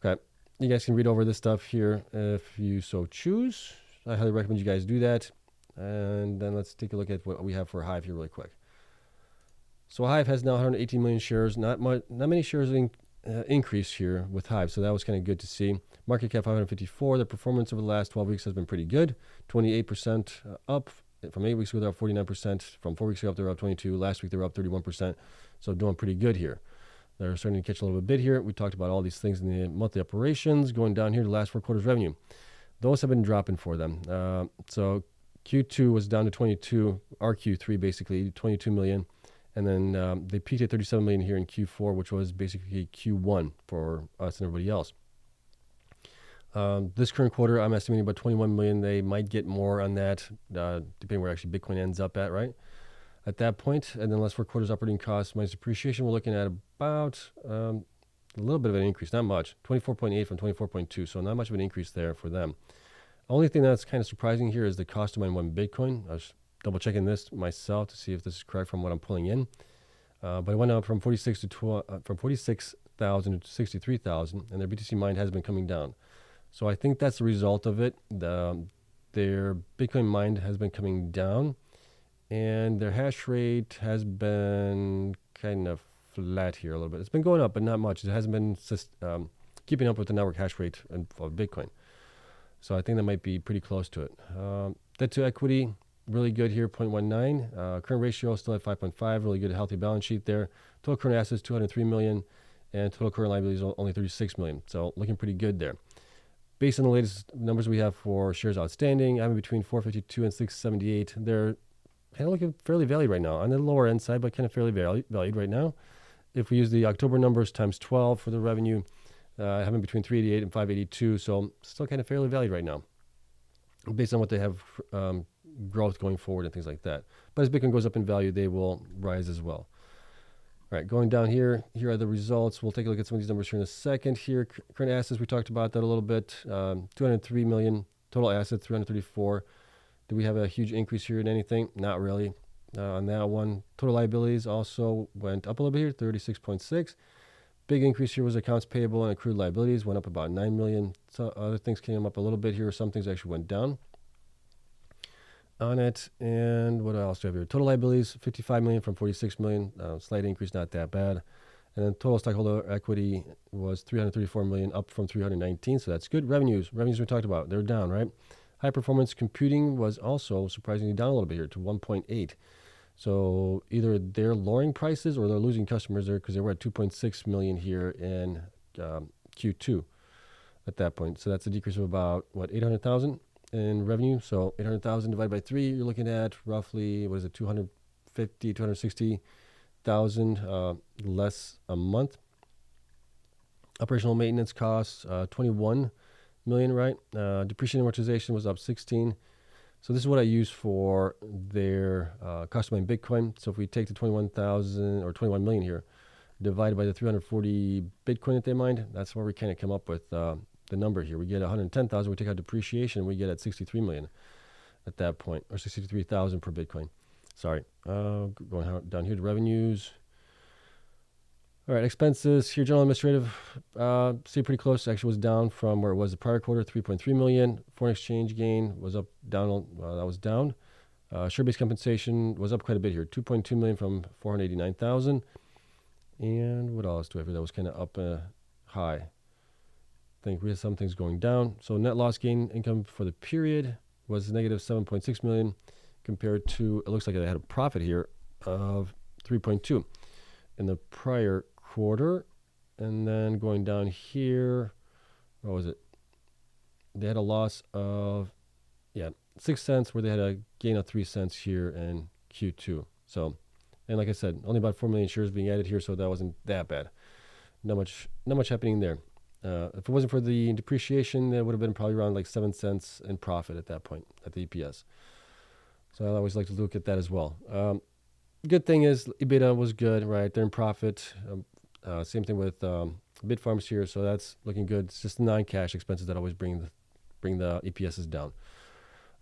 Speaker 1: Okay, you guys can read over this stuff here if you so choose. I highly recommend you guys do that. And then let's take a look at what we have for Hive here really quick. So Hive has now 118 million shares. Not many shares increase here with Hive, so that was kind of good to see. Market cap 554. The performance over the last 12 weeks has been pretty good. 28% up. From 8 weeks ago, they're up 49%. From 4 weeks ago, they're up 22%. Last week, they were up 31%. So doing pretty good here. They're starting to catch a little bit here. We talked about all these things in the monthly operations. Going down here, the last 4 quarters revenue. Those have been dropping for them. So Q2 was down to 22, our Q3 basically, 22 million. And then they peaked at 37 million here in Q4, which was basically Q1 for us and everybody else. This current quarter, I'm estimating about 21 million. They might get more on that, depending where actually Bitcoin ends up at, right? At that point, and then last 4 quarters operating costs minus depreciation, we're looking at about a little bit of an increase, not much, 24.8 from 24.2, so not much of an increase there for them. Only thing that's kind of surprising here is the cost to mine 1 Bitcoin. I was double checking this myself to see if this is correct from what I'm pulling in, but it went up from 46,000 to 63,000, and their BTC mine has been coming down. So I think that's the result of it. Their Bitcoin mined has been coming down, and their hash rate has been kind of flat here a little bit. It's been going up, but not much. It hasn't been keeping up with the network hash rate of Bitcoin. So I think that might be pretty close to it. Debt to equity, really good here, 0.19. Current ratio still at 5.5. Really good, healthy balance sheet there. Total current assets, 203 million, and total current liabilities only 36 million. So looking pretty good there. Based on the latest numbers we have for shares outstanding, I'm between 452 and 678. They're kind of looking fairly valued right now, on the lower end side, but kind of fairly valued right now. If we use the October numbers times 12 for the revenue, having between 388 and 582, so still kind of fairly valued right now, based on what they have growth going forward and things like that. But as Bitcoin goes up in value, they will rise as well. All right, going down here are the results. We'll take a look at some of these numbers here in a second. Here, current assets, we talked about that a little bit. 203 million, total assets, 334. Do we have a huge increase here in anything? Not really on that one. Total liabilities also went up a little bit here, 36.6. Big increase here was accounts payable and accrued liabilities, went up about 9 million. So other things came up a little bit here. Some things actually went down. on it. And what else do I have here? Total liabilities, 55 million from 46 million. Slight increase, not that bad. And then total stockholder equity was 334 million, up from 319. So that's good. Revenues we talked about, they're down, right? High performance computing was also surprisingly down a little bit here to 1.8. So either they're lowering prices or they're losing customers there, because they were at 2.6 million here in Q2 at that point. So that's a decrease of about, 800,000 in revenue. So 800,000 divided by 3, you're looking at roughly, 260,000 less a month. Operational maintenance costs, 21 million, right? Depreciation and amortization was up 16. So this is what I use for their custom Bitcoin. So if we take the 21,000 or 21 million here, divided by the 340 Bitcoin that they mined, that's where we kind of come up with the number here. We get 110,000. We take out depreciation, we get at 63 million at that point, or 63,000 per Bitcoin. Sorry. Going down here to revenues. All right, expenses here, general administrative, stay pretty close. Actually was down from where it was the prior quarter, 3.3 million. Foreign exchange gain was up, down, that was down. Share-based compensation was up quite a bit here, 2.2 million from 489,000. And what else do I have here that was kind of up high? I think we had some things going down. So net loss gain income for the period was negative 7.6 million compared to, it looks like they had a profit here of 3.2 in the prior quarter. And then going down here, what was it? They had a loss of 6 cents, where they had a gain of 3 cents here in Q2. So, and like I said, only about 4 million shares being added here, so that wasn't that bad. Not much happening there. If it wasn't for the depreciation, that would have been probably around like 7 cents in profit at that point at the EPS. So I always like to look at that as well. Good thing is EBITDA was good, right? They're in profit. Same thing with Bitfarms here, so that's looking good. It's just the non-cash expenses that always bring the EPSs down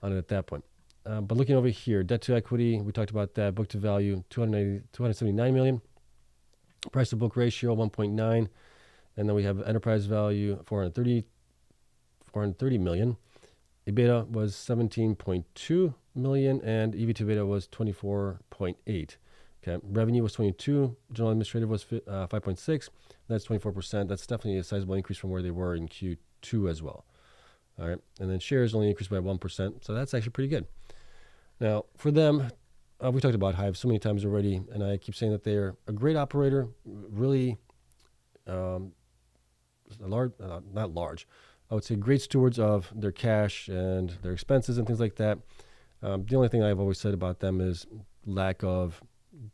Speaker 1: on it at that point. But looking over here, debt to equity, we talked about that. Book to value, 279 million. Price to book ratio, 1.9. And then we have enterprise value, 430 million. EBITDA was 17.2 million, and EV to EBITDA was 24.8. Okay, revenue was 22. General administrative was 5.6. That's 24%. That's definitely a sizable increase from where they were in Q2 as well. All right, and then shares only increased by 1%, so that's actually pretty good. Now, for them, we talked about Hive so many times already, and I keep saying that they're a great operator, really not large. I would say great stewards of their cash and their expenses and things like that. The only thing I've always said about them is lack of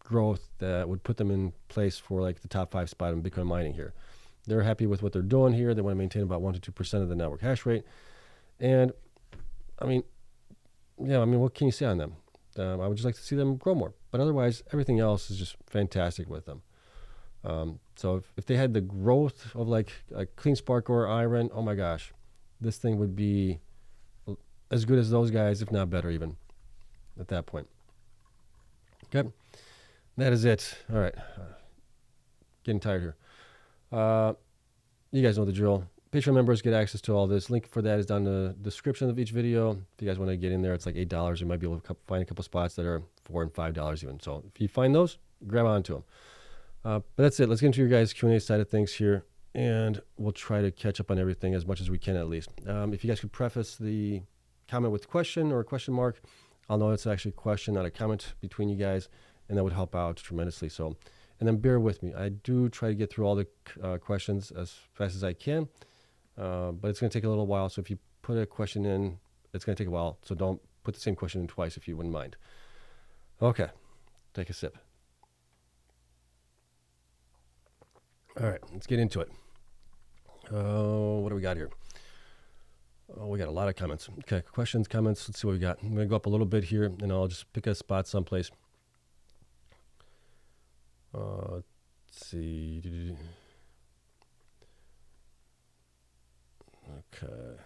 Speaker 1: growth that would put them in place for like the top 5 spot in Bitcoin mining here. They're happy with what they're doing here. They want to maintain about 1 to 2% of the network hash rate. And what can you say on them? I would just like to see them grow more. But otherwise, everything else is just fantastic with them. So if they had the growth of like a Cleanspark or IREN, oh my gosh, this thing would be as good as those guys, if not better even, at that point. Okay, that is it. All right, getting tired here. You guys know the drill. Patreon members get access to all this. Link for that is down in the description of each video. If you guys want to get in there, it's like $8. You might be able to find a couple spots that are $4 and $5 even. So if you find those, grab onto them. But that's it. Let's get into your guys' Q&A side of things here, and we'll try to catch up on everything as much as we can at least. If you guys could preface the comment with question or a question mark, I'll know it's actually a question, not a comment between you guys, and that would help out tremendously. So, and then bear with me. I do try to get through all the questions as fast as I can, but it's going to take a little while. So if you put a question in, it's going to take a while. So don't put the same question in twice if you wouldn't mind. Okay, take a sip. All right, let's get into it. What do we got here? Oh, we got a lot of comments. Okay, questions, comments. Let's see what we got. I'm going to go up a little bit here, and I'll just pick a spot someplace. Let's see. Okay.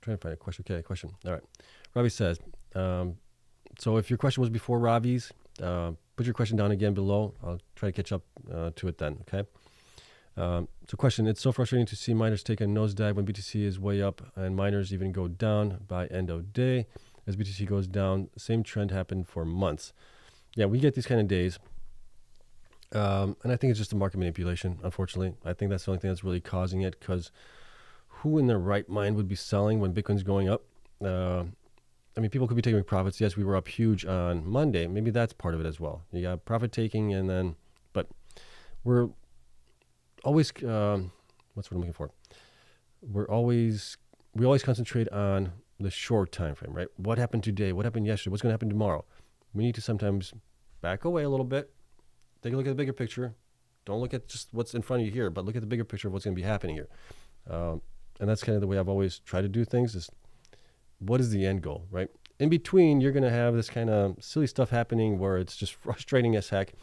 Speaker 1: Trying to find a question. Okay, question. All right. Ravi says, so if your question was before Ravi's, put your question down again below. I'll try to catch up to it then, okay? So question, it's so frustrating to see miners take a nosedive when BTC is way up and miners even go down by end of day. As BTC goes down, same trend happened for months. Yeah, we get these kind of days. And I think it's just a market manipulation, unfortunately. I think that's the only thing that's really causing it, because who in their right mind would be selling when Bitcoin's going up? I mean, people could be taking profits. Yes, we were up huge on Monday. Maybe that's part of it as well. You got profit taking, and then, but we're always, what's what I'm looking for? We always concentrate on the short time frame, right? What happened today? What happened yesterday? What's going to happen tomorrow? We need to sometimes back away a little bit, take a look at the bigger picture. Don't look at just what's in front of you here, but look at the bigger picture of what's going to be happening here. And that's kind of the way I've always tried to do things, is what is the end goal, right? In between, you're going to have this kind of silly stuff happening where it's just frustrating as heck,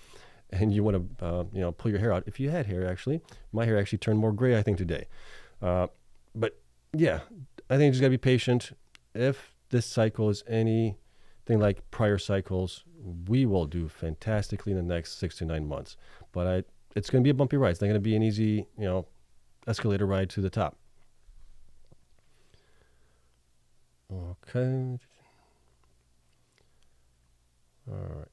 Speaker 1: and you want to, pull your hair out. If you had hair, actually, my hair actually turned more gray, I think, today. But yeah, I think you just got to be patient. If this cycle is anything like prior cycles, we will do fantastically in the next 6 to 9 months. But it's going to be a bumpy ride. It's not going to be an easy, escalator ride to the top. Okay. All right.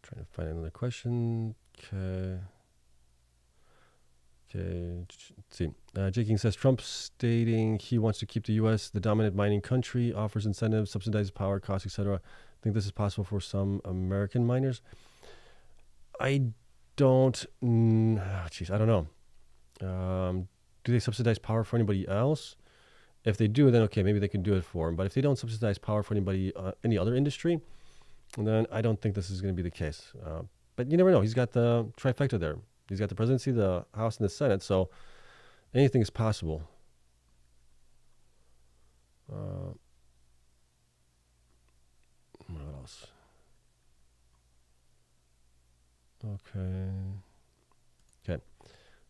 Speaker 1: Trying to find another question. Okay. Let's see. J. King says, Trump stating he wants to keep the U.S. the dominant mining country, offers incentives, subsidizes power costs, etc. Think this is possible for some American miners? I don't. I don't know. Do they subsidize power for anybody else? If they do, then okay, maybe they can do it for them. But if they don't subsidize power for anybody, any other industry, then I don't think this is going to be the case. But you never know. He's got the trifecta there. He's got the presidency, the House, and the Senate. So anything is possible. What else? Okay.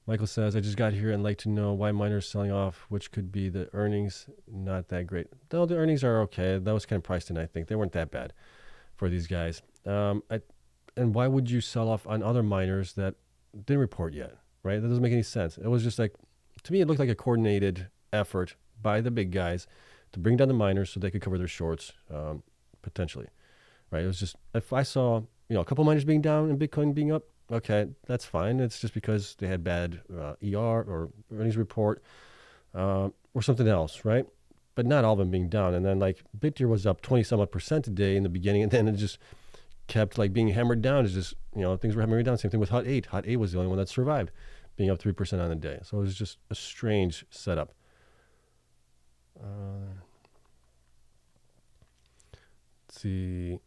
Speaker 1: Michael says, I just got here and like to know why miners selling off, which could be the earnings not that great. No, the earnings are okay. That was kind of priced in, I think. They weren't that bad for these guys. And why would you sell off on other miners that didn't report yet, right? That doesn't make any sense. It was just like, to me, it looked like a coordinated effort by the big guys to bring down the miners so they could cover their shorts, potentially, right? It was just, if I saw, a couple miners being down and Bitcoin being up, okay, that's fine. It's just because they had bad ER or earnings report or something else, right? But not all of them being down. And then like Bittier was up 20-some% today in the beginning, and then it just kept like being hammered down. It's just, things were hammering down. Same thing with Hot 8. Hot 8 was the only one that survived, being up 3% on the day. So it was just a strange setup. Let's see.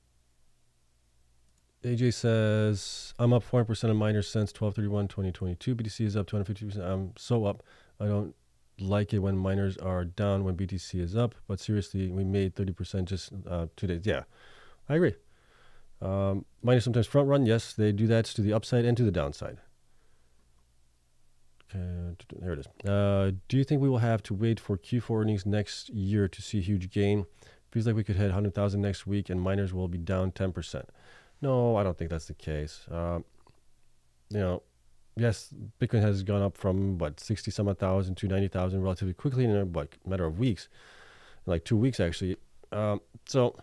Speaker 1: AJ says, I'm up 4% of miners since 12/31/2022. BTC is up 250%. I'm so up. I don't like it when miners are down when BTC is up. But seriously, we made 30% just 2 days. Yeah, I agree. Miners sometimes front run. Yes, they do that to the upside and to the downside. Okay, there it is. Do you think we will have to wait for Q4 earnings next year to see a huge gain? Feels like we could hit 100,000 next week and miners will be down 10%. No, I don't think that's the case. Yes, Bitcoin has gone up from 60-some thousand to 90,000 relatively quickly in a matter of weeks, like 2 weeks actually. So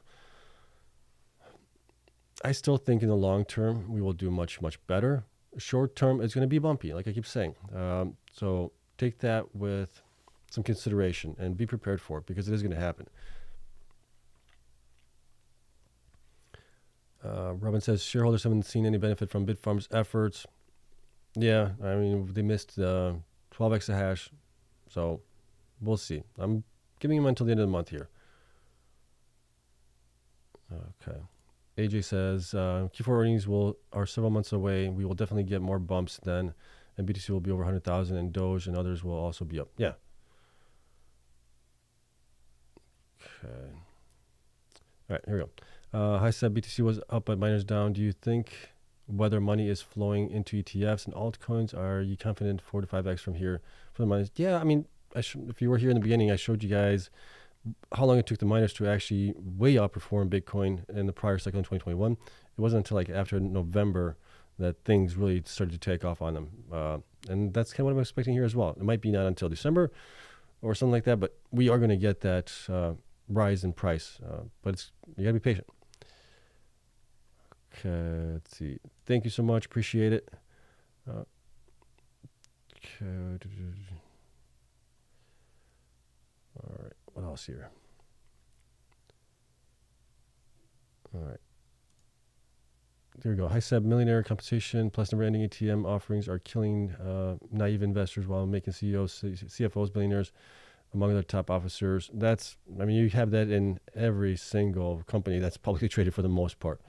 Speaker 1: I still think in the long term we will do much, much better. Short term, it's going to be bumpy, like I keep saying. So take that with some consideration and be prepared for it, because it is going to happen. Robin says, shareholders haven't seen any benefit from Bitfarms' efforts. Yeah, I mean, they missed 12 exahash, so we'll see. I'm giving them until the end of the month here. Okay. AJ says, Q4 earnings are several months away. We will definitely get more bumps then, and BTC will be over 100,000, and Doge and others will also be up. Yeah. Okay. All right, here we go. Hi, said BTC was up, but miners down. Do you think whether money is flowing into ETFs and altcoins? Are you confident 4 to 5x from here for the miners? Yeah, I mean, if you were here in the beginning, I showed you guys how long it took the miners to actually way outperform Bitcoin in the prior cycle in 2021. It wasn't until like after November that things really started to take off on them. And that's kind of what I'm expecting here as well. It might be not until December or something like that, but we are going to get that rise in price. But you got to be patient. Okay, let's see. Thank you so much. Appreciate it. Okay. All right. What else here? All right. There we go. High Seb millionaire compensation plus never-ending ATM offerings are killing naive investors while making CEOs, CFOs, billionaires among their top officers. You have that in every single company that's publicly traded for the most part.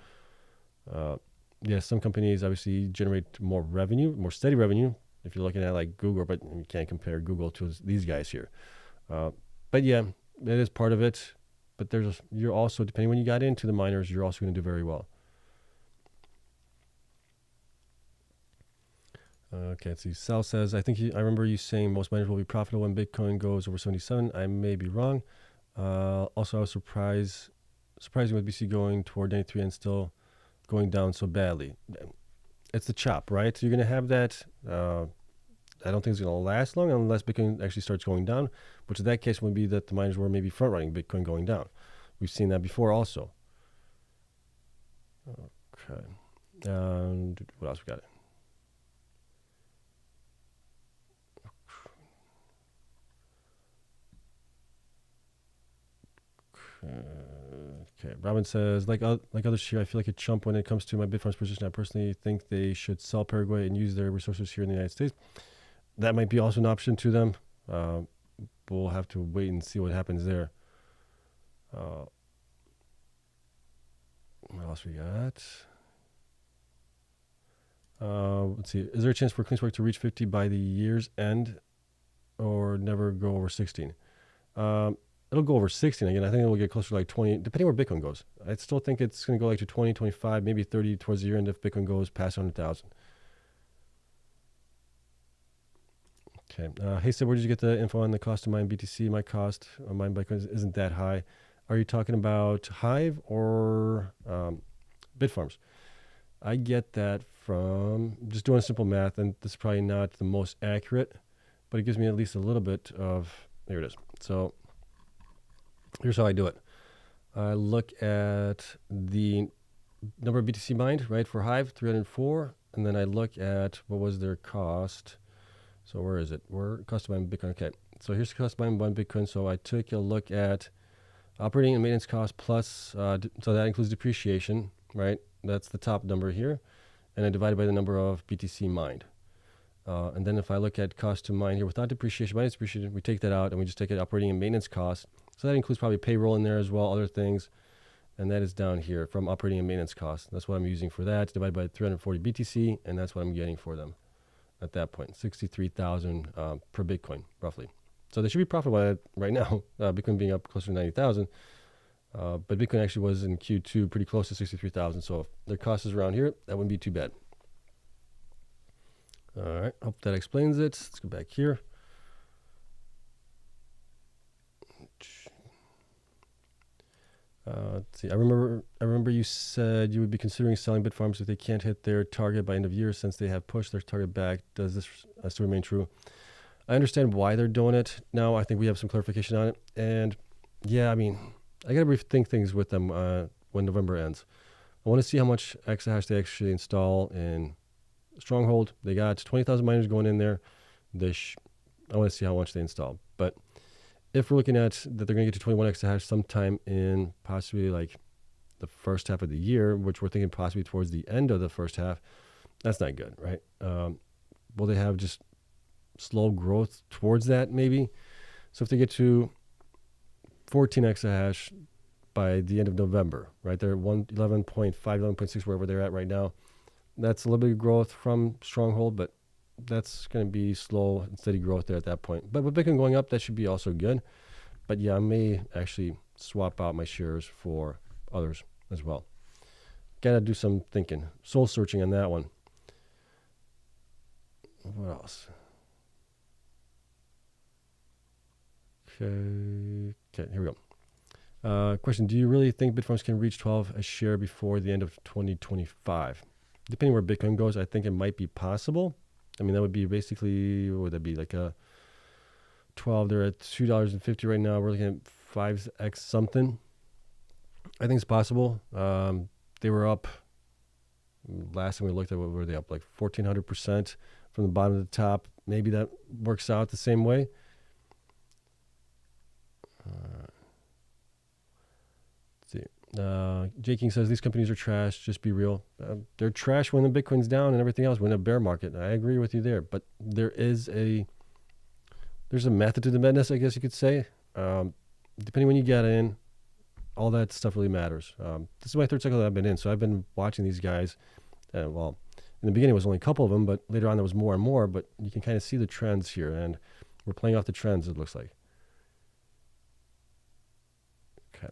Speaker 1: Some companies obviously generate more revenue, more steady revenue. If you're looking at like Google, but you can't compare Google to these guys here. But yeah, that is part of it. But you're also, depending when you got into the miners, you're also going to do very well. Okay, let's see. Sal says, I remember you saying most miners will be profitable when Bitcoin goes over 77. I may be wrong. Also, I was surprising with BC going toward 93 and still going down so badly. It's the chop, right? So you're going to have that. I don't think it's going to last long unless Bitcoin actually starts going down, which in that case would be that the miners were maybe front-running Bitcoin going down. We've seen that before also. Okay. And what else we got? Okay. Robin says, like others here, I feel like a chump when it comes to my Bitfarms position. I personally think they should sell Paraguay and use their resources here in the United States. That might be also an option to them. We'll have to wait and see what happens there. What else we got? Let's see. Is there a chance for Cleanspark to reach 50 by the year's end or never go over 16? It'll go over 16 again. I think it will get closer to like 20, depending where Bitcoin goes. I still think it's going to go like to 20, 25, maybe 30 towards the year end if Bitcoin goes past 100,000. Okay. Hey, Seb, where did you get the info on the cost to mine BTC? My cost on mine Bitcoin isn't that high. Are you talking about Hive or Bitfarms? I get that from just doing simple math, and this is probably not the most accurate, but it gives me at least a little bit of, there it is. So here's how I do it. I look at the number of BTC mined, right, for Hive, 304, and then I look at what was their cost. So where is it? Cost to mine Bitcoin. Okay, so here's the cost to mine one Bitcoin. So I took a look at operating and maintenance cost plus, so that includes depreciation, right? That's the top number here. And I divided by the number of BTC mined. And then if I look at cost to mine here without depreciation, minus depreciation, we take that out and we just take it operating and maintenance costs. So that includes probably payroll in there as well, other things. And that is down here from operating and maintenance costs. That's what I'm using for that, divided by 340 BTC, and that's what I'm getting for them at that point, 63,000 per Bitcoin, roughly. So they should be profitable right now, Bitcoin being up closer to 90,000. But Bitcoin actually was in Q2 pretty close to 63,000. So if their cost is around here, that wouldn't be too bad. All right, hope that explains it. Let's go back here. Let's see. I remember you said you would be considering selling Bitfarms if they can't hit their target by end of year since they have pushed their target back. Does this still remain true? I understand why they're doing it now. I think we have some clarification on it. And yeah, I mean, I got to rethink things with them when November ends. I want to see how much exahash they actually install in Stronghold. They got 20,000 miners going in there. I want to see how much they install. But if we're looking at that they're going to get to 21 exahash sometime in possibly like the first half of the year, which we're thinking possibly towards the end of the first half, that's not good, right? Will they have just slow growth towards that maybe? So if they get to 14 exahash by the end of November, right? They're at 11.5, 11.6, wherever they're at right now. That's a little bit of growth from Stronghold, but that's going to be slow and steady growth there at that point. But with Bitcoin going up, that should be also good. But yeah, I may actually swap out my shares for others as well. Got to do some thinking, soul searching on that one. What else? Okay, here we go. Question, do you really think Bitfarms can reach 12 a share before the end of 2025? depending where Bitcoin goes, I think it might be possible. I mean, that would be basically, what would that be, like a 12? They're at $2.50 right now. We're looking at 5x something. I think it's possible. They were up, last time we looked at, what were they up, like 1,400% from the bottom to the top. Maybe that works out the same way. Let's see. J King says these companies are trash. Just be real. They're trash when the Bitcoin's down and everything else. When a bear market, I agree with you there. But there's a method to the madness, I guess you could say. Depending when you get in, all that stuff really matters. This is my third cycle that I've been in, so I've been watching these guys. Well, in the beginning it was only a couple of them, but later on there was more and more. But you can kind of see the trends here, and we're playing off the trends, it looks like. Okay.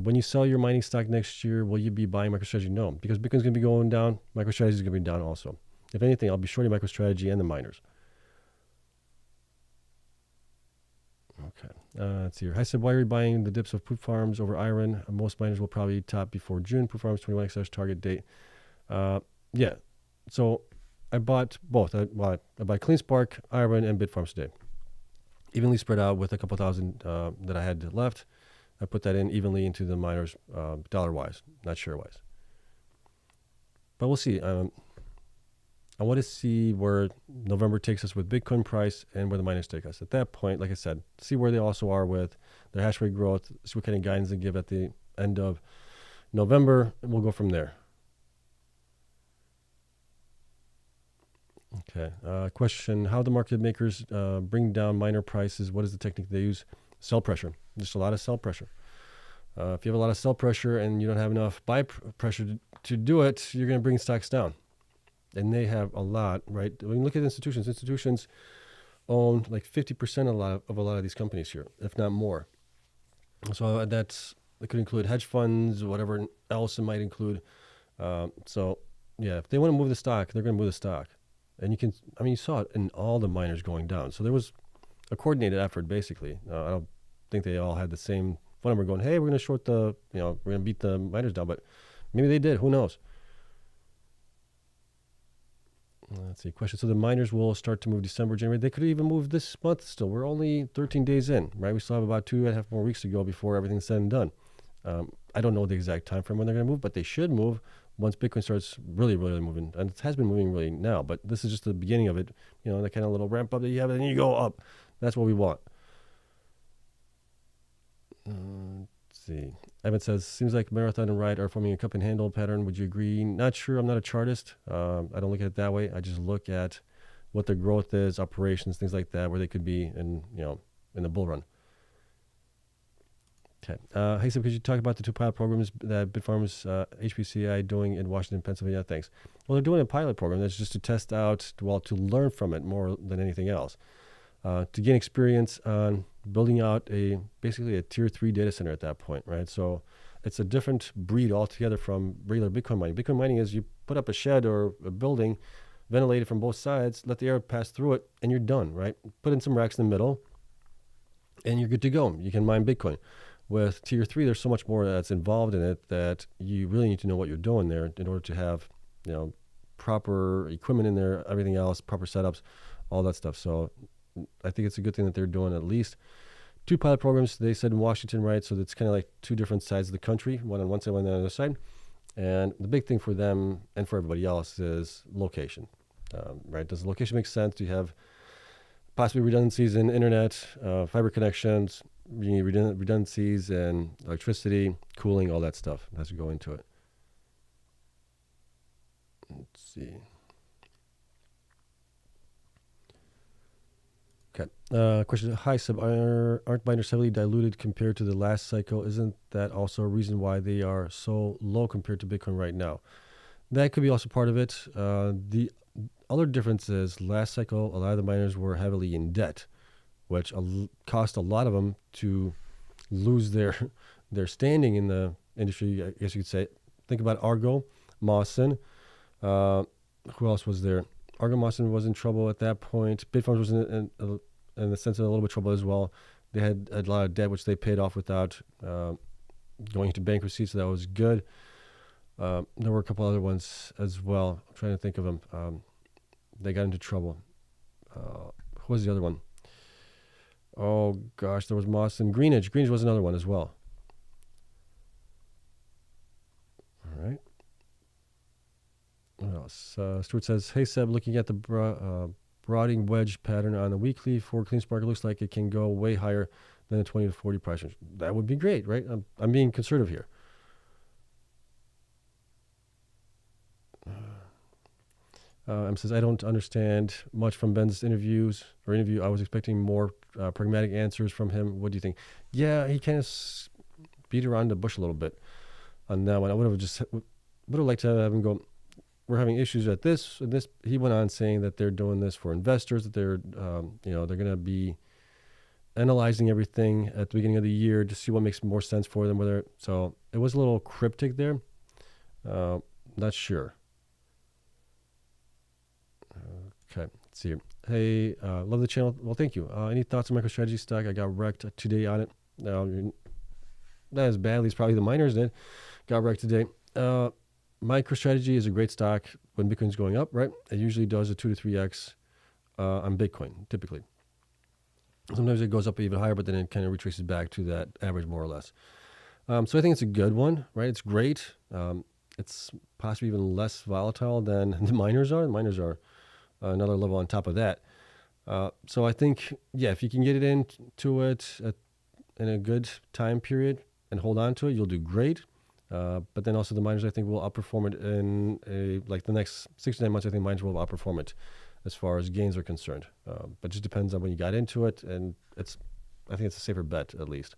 Speaker 1: When you sell your mining stock next year, will you be buying MicroStrategy? No, because Bitcoin's going to be going down. MicroStrategy is going to be down also. If anything, I'll be shorting MicroStrategy and the miners. Okay. Let's see here. I said, why are you buying the dips of Bitfarms over IREN? Most miners will probably top before June. Bitfarms 21x target date. Yeah. So I bought both. I bought Cleanspark, IREN, and Bitfarms today. Evenly spread out with a couple thousand that I had left. I put that in evenly into the miners, dollar-wise, not share-wise. But we'll see. I want to see where November takes us with Bitcoin price and where the miners take us. At that point, like I said, see where they also are with their hash rate growth, see what kind of guidance they give at the end of November, and we'll go from there. Okay. Question, how the market makers bring down miner prices? What is the technique they use? Sell pressure. Just a lot of sell pressure. If you have a lot of sell pressure and you don't have enough buy pressure to do it, you're going to bring stocks down. And they have a lot, right? When you look at institutions, institutions own like 50% of a lot of these companies here, if not more. So that could include hedge funds, whatever else it might include. So yeah, if they want to move the stock, they're going to move the stock. And you saw it in all the miners going down. So there was a coordinated effort, basically. I don't think they all had the same phone number going, hey, we're going to short we're going to beat the miners down. But maybe they did. Who knows? Let's see. Question. So the miners will start to move December, January. They could even move this month still. We're only 13 days in, right? We still have about 2.5 more weeks to go before everything's said and done. I don't know the exact time frame when they're going to move, but they should move once Bitcoin starts really, really moving. And it has been moving really now, but this is just the beginning of it. The kind of little ramp up that you have, and then you go up. That's what we want. Let's see. Evan says, seems like Marathon and Riot are forming a cup and handle pattern. Would you agree? Not sure. I'm not a chartist. I don't look at it that way. I just look at what their growth is, operations, things like that, where they could be in the bull run. Okay. Hey, so could you talk about the two pilot programs that Bitfarms HPCI doing in Washington, Pennsylvania? Thanks. Well, they're doing a pilot program that's just to test out, to learn from it more than anything else. To gain experience on building out basically a tier 3 data center at that point, right? So it's a different breed altogether from regular Bitcoin mining. Bitcoin mining is you put up a shed or a building, ventilate it from both sides, let the air pass through it, and you're done, right? Put in some racks in the middle, and you're good to go. You can mine Bitcoin. With tier 3, there's so much more that's involved in it that you really need to know what you're doing there in order to have, proper equipment in there, everything else, proper setups, all that stuff. So I think it's a good thing that they're doing at least 2 pilot programs. They said in Washington, right? So it's kind of like 2 different sides of the country, one on one side, one on the other side. And the big thing for them and for everybody else is location, right? Does the location make sense? Do you have possibly redundancies in internet, fiber connections? You need redundancies and electricity, cooling, all that stuff has to go into it. Let's see. Okay. Question. Hi, Seb. Aren't miners heavily diluted compared to the last cycle? Isn't that also a reason why they are so low compared to Bitcoin right now? That could be also part of it. The other difference is last cycle, a lot of the miners were heavily in debt, which cost a lot of them to lose their standing in the industry, I guess you could say. Think about Argo, Mawson. Who else was there? Argo, Mawson was in trouble at that point. Bitfarms was in the sense of a little bit of trouble as well. They had a lot of debt, which they paid off without going into bankruptcy, so that was good. There were a couple other ones as well. I'm trying to think of them. They got into trouble. Who was the other one? Oh gosh, there was Mawson. Greenidge. Greenidge was another one as well. All right. What else? Stuart says, "Hey Seb, looking at the broadening wedge pattern on the weekly for Cleanspark, it looks like it can go way higher than the 20 to 40 price range. That would be great, right? I'm being conservative here." Says, "I don't understand much from Ben's interview. I was expecting more pragmatic answers from him. What do you think?" Yeah, he kind of beat around the bush a little bit on that one. I would have liked to have him go, "We're having issues at this and this." He went on saying that they're doing this for investors, that they're they're going to be analyzing everything at the beginning of the year to see what makes more sense for them. So it was a little cryptic there. Not sure. Okay, let's see here. Hey, love the channel. Well, thank you. Any thoughts on MicroStrategy stock? I got wrecked today on it. Not as badly as probably the miners did. Got wrecked today. MicroStrategy is a great stock when Bitcoin's going up, right? It usually does a 2 to 3x on Bitcoin, typically. Sometimes it goes up even higher, but then it kind of retraces back to that average more or less. So I think it's a good one, right? It's great. It's possibly even less volatile than the miners are. The miners are another level on top of that. So I think, yeah, if you can get it into it in a good time period and hold on to it, you'll do great. But then also the miners, I think, will outperform it in the next 6 to 9 months. I think miners will outperform it as far as gains are concerned. But it just depends on when you got into it, and I think it's a safer bet at least.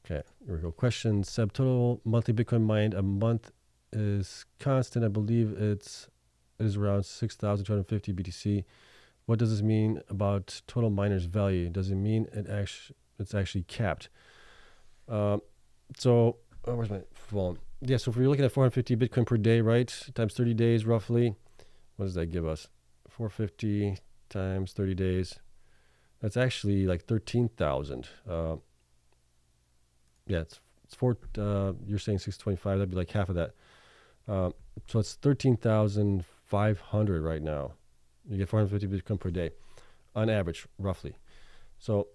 Speaker 1: Okay, here we go. Question: Seb, total monthly Bitcoin mined a month is constant. I believe it is around 6,250 BTC. What does this mean about total miners value? Does it mean it's actually capped? So where's my phone? Yeah, so if you're looking at 450 Bitcoin per day, right, times 30 days roughly, what does that give us? 450 times 30 days. That's actually like 13,000. Yeah, it's you're saying 625. That'd be like half of that. So it's 13,500 right now. You get 450 Bitcoin per day on average, roughly. So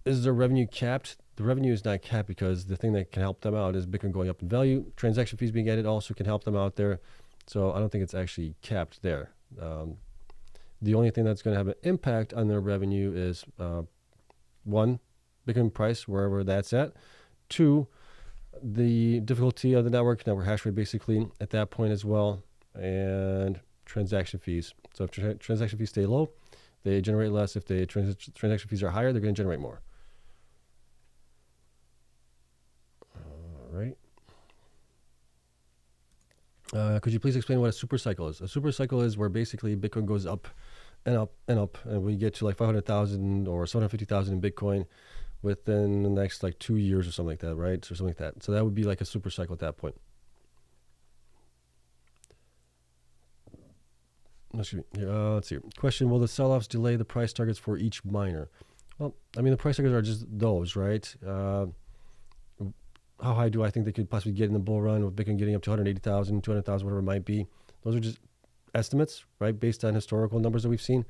Speaker 1: is the revenue capped? The revenue is not capped because the thing that can help them out is Bitcoin going up in value. Transaction fees being added also can help them out there. So I don't think it's actually capped there. The only thing that's going to have an impact on their revenue is one, Bitcoin price, wherever that's at. Two, the difficulty of the network hash rate basically at that point as well, and transaction fees. So if transaction fees stay low, they generate less. If the transaction fees are higher, they're going to generate more. All right. Could you please explain what a super cycle is? A super cycle is where basically Bitcoin goes up and up and up, and we get to like 500,000 or 750,000 in Bitcoin within the next like 2 years or something like that, right? Or something like that. So that would be like a super cycle at that point. Excuse me. Let's see. Question: will the sell-offs delay the price targets for each miner? Well, I mean, the price targets are just those, right? How high do I think they could possibly get in the bull run with Bitcoin getting up to 180,000, 200,000, whatever it might be? Those are just estimates, right? Based on historical numbers that we've seen.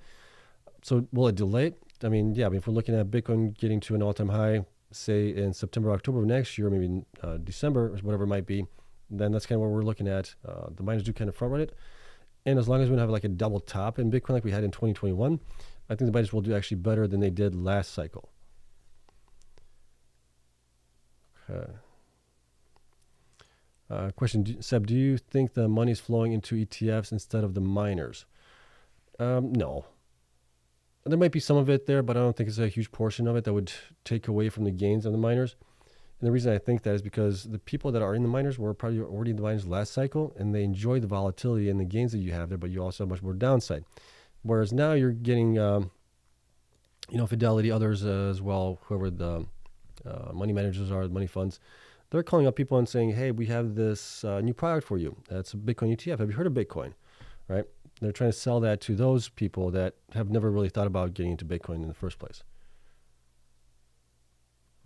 Speaker 1: So will it delay it? I mean, yeah, if we're looking at Bitcoin getting to an all-time high, say in September, October of next year, maybe December or whatever it might be, then that's kind of what we're looking at. The miners do kind of front run it. And as long as we don't have like a double top in Bitcoin like we had in 2021, I think the miners will do actually better than they did last cycle. Okay. Question: Seb, do you think the money is flowing into ETFs instead of the miners? No. There might be some of it there, but I don't think it's a huge portion of it that would take away from the gains of the miners. And the reason I think that is because the people that are in the miners were probably already in the miners last cycle, and they enjoy the volatility and the gains that you have there, but you also have much more downside. Whereas now you're getting, Fidelity, others as well, whoever the money managers are, the money funds, they're calling up people and saying, hey, we have this new product for you. That's a Bitcoin ETF. Have you heard of Bitcoin? Right? They're trying to sell that to those people that have never really thought about getting into Bitcoin in the first place.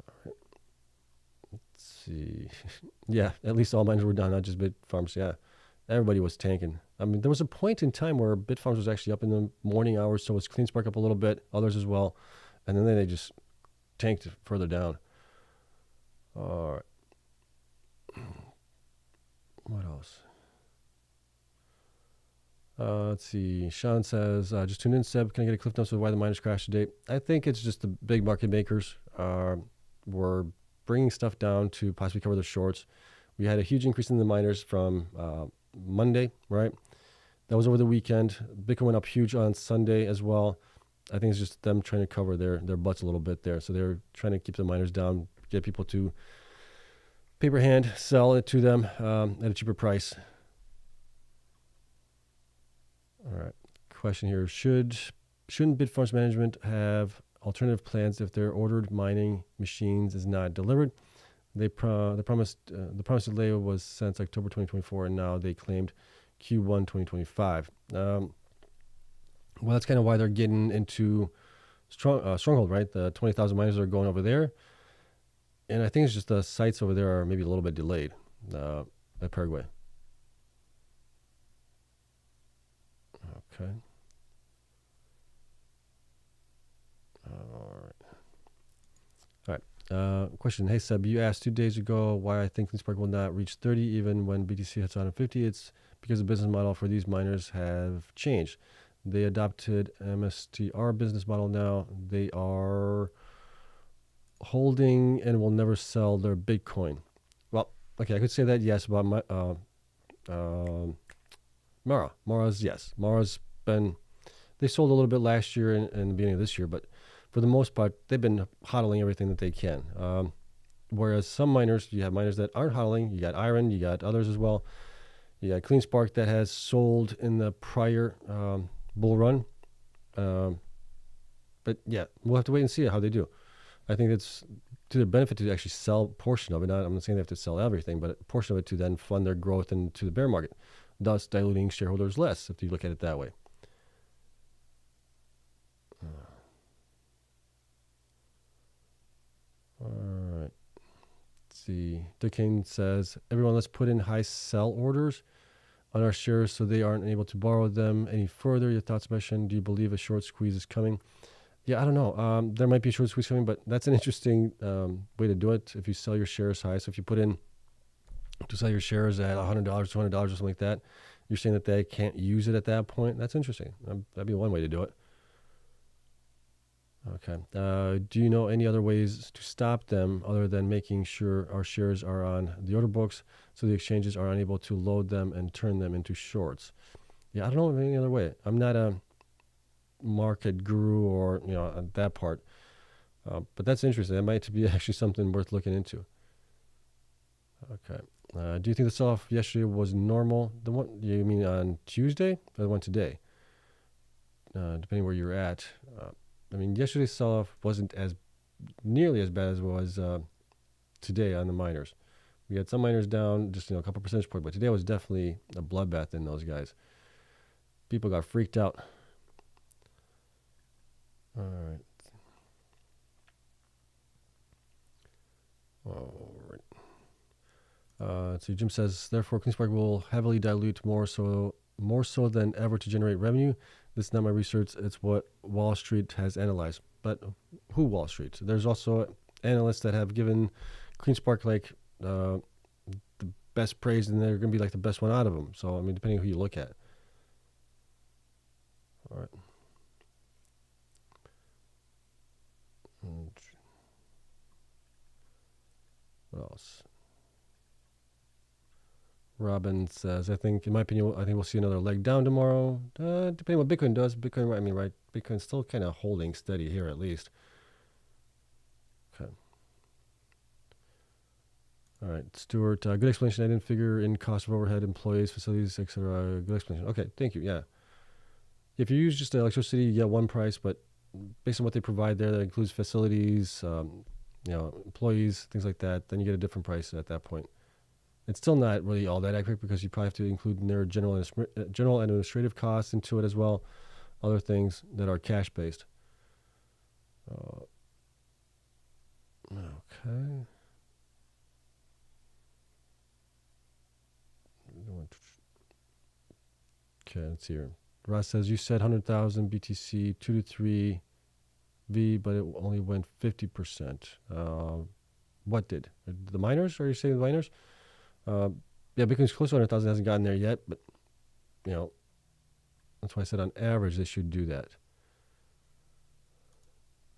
Speaker 1: All right. see. Yeah, at least all miners were down, not just Bitfarms. Yeah, everybody was tanking. I mean, there was a point in time where Bitfarms was actually up in the morning hours, so was Cleanspark up a little bit, others as well, and then they just tanked further down. All right. What else? Let's see. Sean says, just tune in, Seb. Can I get a cliff notes of why the miners crashed today? I think it's just the big market makers were bringing stuff down to possibly cover their shorts. We had a huge increase in the miners from Monday, right? That was over the weekend. Bitcoin went up huge on Sunday as well. I think it's just them trying to cover their butts a little bit there. So they're trying to keep the miners down, get people to paper hand, sell it to them at a cheaper price. All right. Question here. Shouldn't Bitfarms management have alternative plans if their ordered mining machines is not delivered? The promised delay was since October 2024, and now they claimed Q1 2025. Well, that's kind of why they're getting into Stronghold, right? The 20,000 miners are going over there. And I think it's just the sites over there are maybe a little bit delayed at Paraguay. Okay. All right. Question. Hey, Seb, you asked 2 days ago why I think Cleanspark will not reach 30 even when BTC hits 150. It's because the business model for these miners have changed. They adopted MSTR business model now. They are holding and will never sell their Bitcoin. Well, okay, I could say that, yes, about my, Mara. Mara's, yes. Mara's been, they sold a little bit last year and the beginning of this year, but for the most part, they've been hodling everything that they can. Whereas some miners, you have miners that aren't hodling. You got IREN, you got others as well. You got Cleanspark that has sold in the prior bull run. But yeah, we'll have to wait and see how they do. I think it's to their benefit to actually sell a portion of it. I'm not saying they have to sell everything, but a portion of it to then fund their growth into the bear market, thus diluting shareholders less if you look at it that way. All right. Let's see. Duquesne says, everyone, let's put in high sell orders on our shares so they aren't able to borrow them any further. Your thoughts, Sebastian? Do you believe a short squeeze is coming? Yeah, I don't know. There might be a short squeeze coming, but that's an interesting way to do it if you sell your shares high. So if you put in to sell your shares at $100, $200 or something like that, you're saying that they can't use it at that point. That's interesting. That'd be one way to do it. Okay. Do you know any other ways to stop them other than making sure our shares are on the order books so the exchanges are unable to load them and turn them into shorts? Yeah, I don't know of any other way. I'm not a market guru or, that part. But that's interesting. That might be actually something worth looking into. Okay. Do you think the sell-off yesterday was normal? The one you mean on Tuesday or the one today? Depending where you're at. Yesterday's sell-off wasn't as nearly as bad as it was today on the miners. We had some miners down just a couple percentage points, but today was definitely a bloodbath in those guys. People got freaked out. All right. So Jim says, therefore, Cleanspark will heavily dilute more so than ever to generate revenue. This is not my research. It's what Wall Street has analyzed. But who Wall Street? There's also analysts that have given Cleanspark the best praise, and they're going to be the best one out of them. So, depending on who you look at. All right. What else? Robin says, in my opinion, I think we'll see another leg down tomorrow. Depending what Bitcoin does. Bitcoin, Bitcoin's still kind of holding steady here at least. Okay. All right, Stuart, good explanation. I didn't figure in cost of overhead, employees, facilities, etc. Good explanation. Okay, thank you. Yeah. If you use just electricity, you get one price, but based on what they provide there, that includes facilities, employees, things like that, then you get a different price at that point. It's still not really all that accurate because you probably have to include their general administrative costs into it as well, other things that are cash-based. Okay. Okay, let's see here. Ross says, you said 100,000 BTC, 2 to 3 V, but it only went 50%. What did? The miners? Are you saying the miners? Yeah, Bitcoin's close to 100,000, hasn't gotten there yet, but, you know, that's why I said on average they should do that.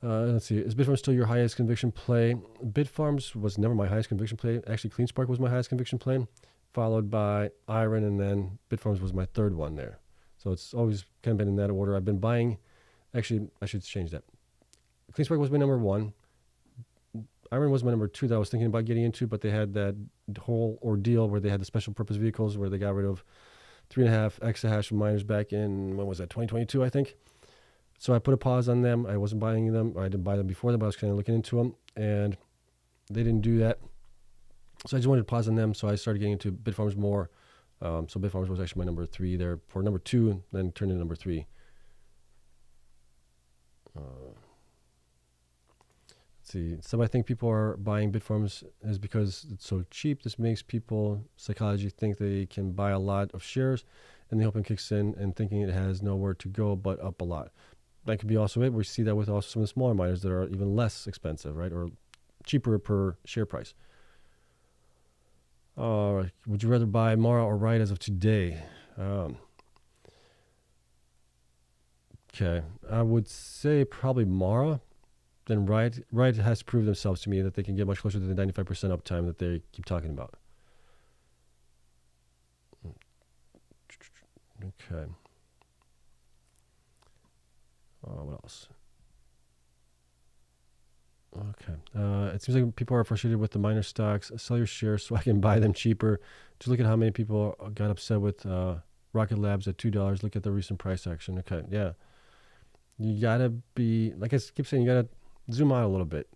Speaker 1: Let's see. Is Bitfarms still your highest conviction play? Bitfarms was never my highest conviction play. Actually, Cleanspark was my highest conviction play, followed by IREN, and then Bitfarms was my third one there. So it's always kind of been in that order. I've been buying. Actually, I should change that. Cleanspark was my number one. IREN was my number two that I was thinking about getting into, but they had that whole ordeal where they had the special purpose vehicles where they got rid of 3.5 exahash miners back in, when was that, 2022, I think. So I put a pause on them. I wasn't buying them, or I didn't buy them before them, but I was kind of looking into them, and they didn't do that. So I just wanted to pause on them, so I started getting into Bitfarms more. So Bitfarms was actually my number 3 there for number 2, and then turned into number 3. Let's see. So I think people are buying Bitfarms is because it's so cheap. This makes people, psychology, think they can buy a lot of shares, and they hope it kicks in and thinking it has nowhere to go but up a lot. That could be also it. We see that with also some of the smaller miners that are even less expensive, right? Or cheaper per share price. Would you rather buy Mara or Riot as of today? Okay. I would say probably Mara. Then Riot has to prove themselves to me that they can get much closer to the 95% uptime that they keep talking about. Okay. What else? Okay. It seems like people are frustrated with the miner stocks. Sell your shares so I can buy them cheaper. Just look at how many people got upset with Rocket Labs at $2. Look at the recent price action. Okay. Yeah. You gotta be, like I keep saying, you gotta zoom out a little bit.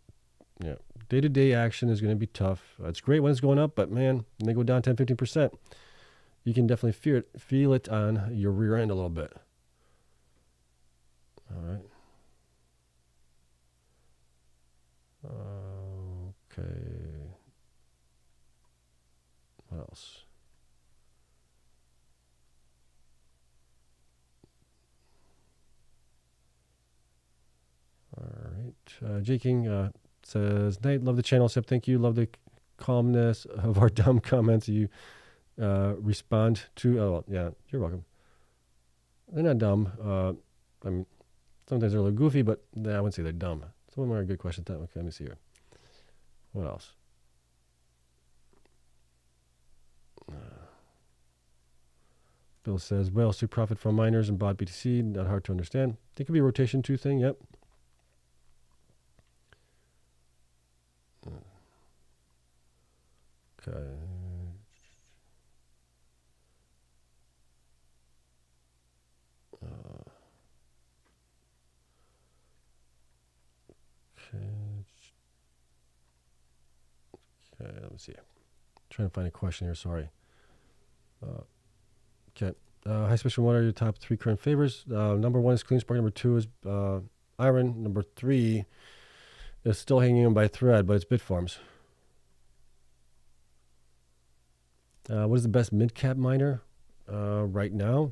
Speaker 1: Yeah. Day-to-day action is going to be tough. It's great when it's going up, but man, when they go down 10, 15%, you can definitely feel it on your rear end a little bit. All right. Okay. What else? All right. J King says, Nate, love the channel. Sip, thank you. Love the calmness of our dumb comments you respond to. Oh, yeah, you're welcome. They're not dumb. I mean, sometimes they're a little goofy, but I wouldn't say they're dumb. Some of them are a good question. Okay, let me see here. What else? Bill says, well, see profit from miners and bought BTC. Not hard to understand. It could be a rotation 2 thing. Yep. Okay. Okay, let me see. Trying to find a question here, sorry. Okay. Hi, Special. What are your top 3 current favors? Number 1 is Cleanspark. Number 2 is IREN. Number 3 is still hanging on by a thread, but it's Bitfarms. What is the best mid-cap miner right now?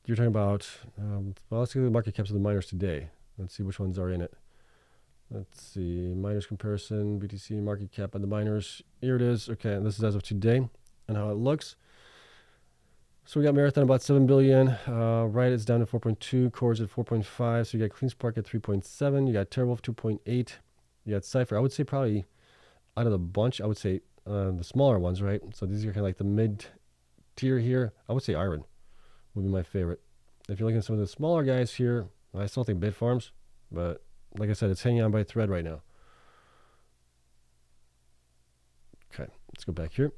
Speaker 1: You're talking about, well, let's see the market caps of the miners today. Let's see which ones are in it. Let's see, miners comparison, BTC market cap of the miners. Here it is. Okay, and this is as of today and how it looks. So we got Marathon about 7 billion. Riot is down to 4.2. CORZ at 4.5. So you got Cleanspark at 3.7. You got TeraWolf 2.8. You got Cypher. I would say probably out of the bunch, I would say the smaller ones, right? So these are kind of like the mid tier here. I would say IREN would be my favorite. If you're looking at some of the smaller guys here, I still think Bitfarms, but like I said, it's hanging on by a thread right now. Okay, let's go back here.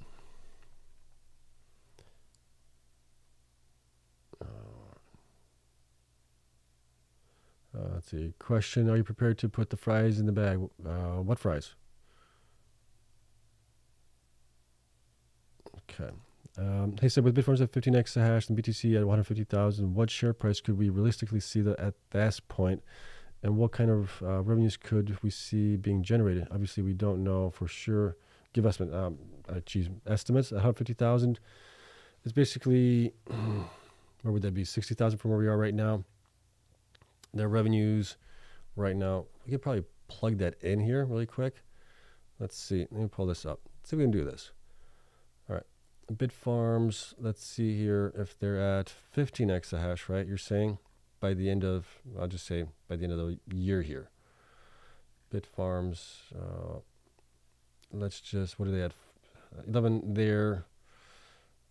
Speaker 1: Let's see. Question, are you prepared to put the fries in the bag? What fries? Okay. Hey, so with Bitfarms at 15 exahash and BTC at 150,000, what share price could we realistically see that at that point? And what kind of revenues could we see being generated? Obviously, we don't know for sure give estimate, estimates. 150,000 is basically, where would that be? 60,000 from where we are right now. Their revenues right now, we could probably plug that in here really quick. Let's see. Let me pull this up. Let's see if we can do this. All right. Bitfarms, let's see here if they're at 15 exahash, right? You're saying by the end of, I'll just say by the end of the year here. Bitfarms, let's just, what are they at? 11 there.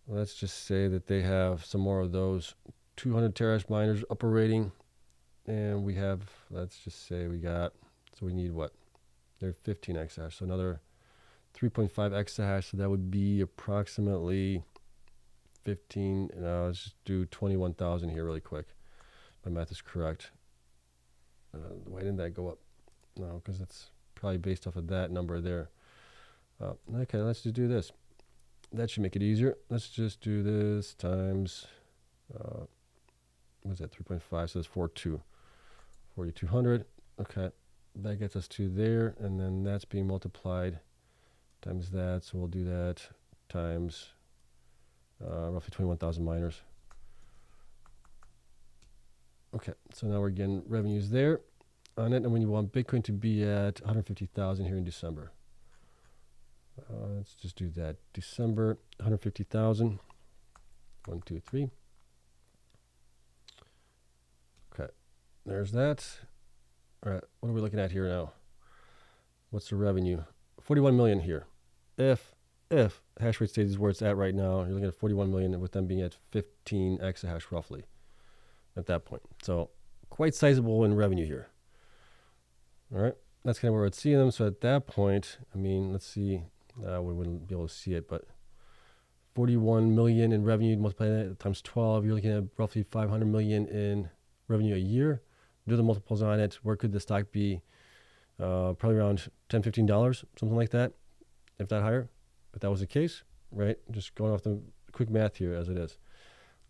Speaker 1: Let's just say that they have some more of those 200 terahash miners operating. And we have, let's just say we got, so we need what? They're 15 exahash, so another 3.5 exahash. So that would be approximately 15. Let's just do 21,000 here really quick. My math is correct. Why didn't that go up? No, because it's probably based off of that number there. Okay, let's just do this. That should make it easier. Let's just do this times, what's that, 3.5, so that's 4,200. Okay, that gets us to there, and then that's being multiplied times that, so we'll do that times roughly 21,000 miners. Okay, so now we're getting revenues there on it, and when you want Bitcoin to be at 150,000 here in December. Let's just do that. December, 150,000. 1, 2, 3. Okay, there's that. All right, what are we looking at here now? What's the revenue? 41 million here. If hash rate stays where it's at right now, you're looking at 41 million with them being at 15 exahash roughly at that point. So quite sizable in revenue here. All right, that's kind of where I'd see them. So at that point, I mean, let's see. We wouldn't be able to see it, but 41 million in revenue, multiply that times 12, you're looking at roughly 500 million in revenue a year. Do the multiples on it. Where could the stock be? Probably around $10, $15, something like that, if not higher. If that was the case, right? Just going off the quick math here as it is.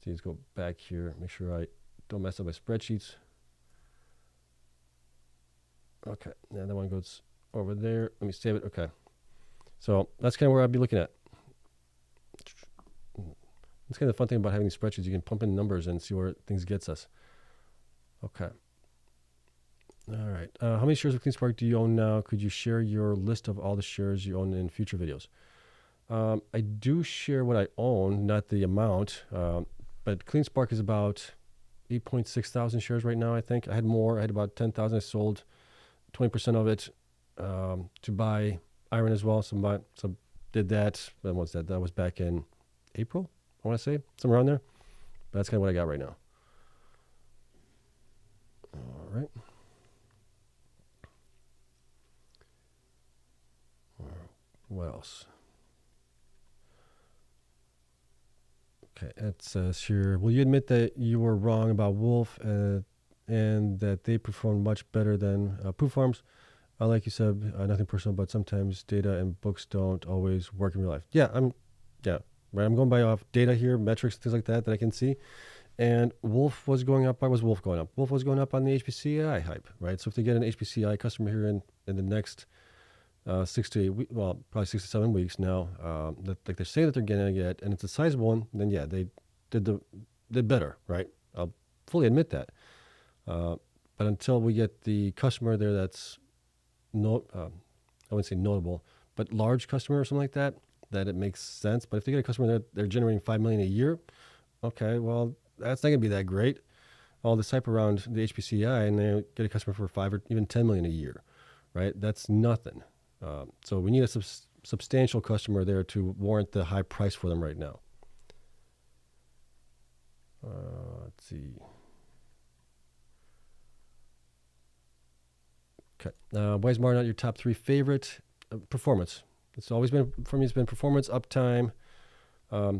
Speaker 1: See, let's go back here, make sure I don't mess up my spreadsheets. Okay, now that one goes over there. Let me save it. Okay. So that's kind of where I'd be looking at. It's kind of the fun thing about having these spreadsheets. You can pump in numbers and see where things gets us. Okay. All right. How many shares of Cleanspark do you own now? Could you share your list of all the shares you own in future videos? I do share what I own, not the amount. But Cleanspark is about 8.6 thousand shares right now, I think. I had more. I had about 10,000. I sold 20% of it to buy IREN as well. So did that. When was that? That was back in April, I want to say. Somewhere around there. But that's kind of what I got right now. All right. What else? Okay, it says here, will you admit that you were wrong about Wolf and that they performed much better than Bitfarms? Like you said, nothing personal, but sometimes data and books don't always work in real life. Yeah, right. I'm going by off data here, metrics, things like that I can see. And Wolf was going up. Why was Wolf going up? Wolf was going up on the HPCI hype, right? So if they get an HPCI customer here in the next 6 to 8 weeks, well, probably 6 to 7 weeks now, like they're saying that they're going to get, and it's a sizable one, then yeah, they did better, right? I'll fully admit that. But until we get the customer there that's I wouldn't say notable, but large customer or something like that it makes sense. But if they get a customer that they're generating $5 million a year, okay, well, that's not going to be that great. All this hype around the HPCI, and they get a customer for $5 or even $10 million a year, right? That's nothing. So we need a substantial customer there to warrant the high price for them right now. Let's see. Okay. Why is Mar not your top 3 favorite? Performance. It's always been, for me, it's been performance, uptime,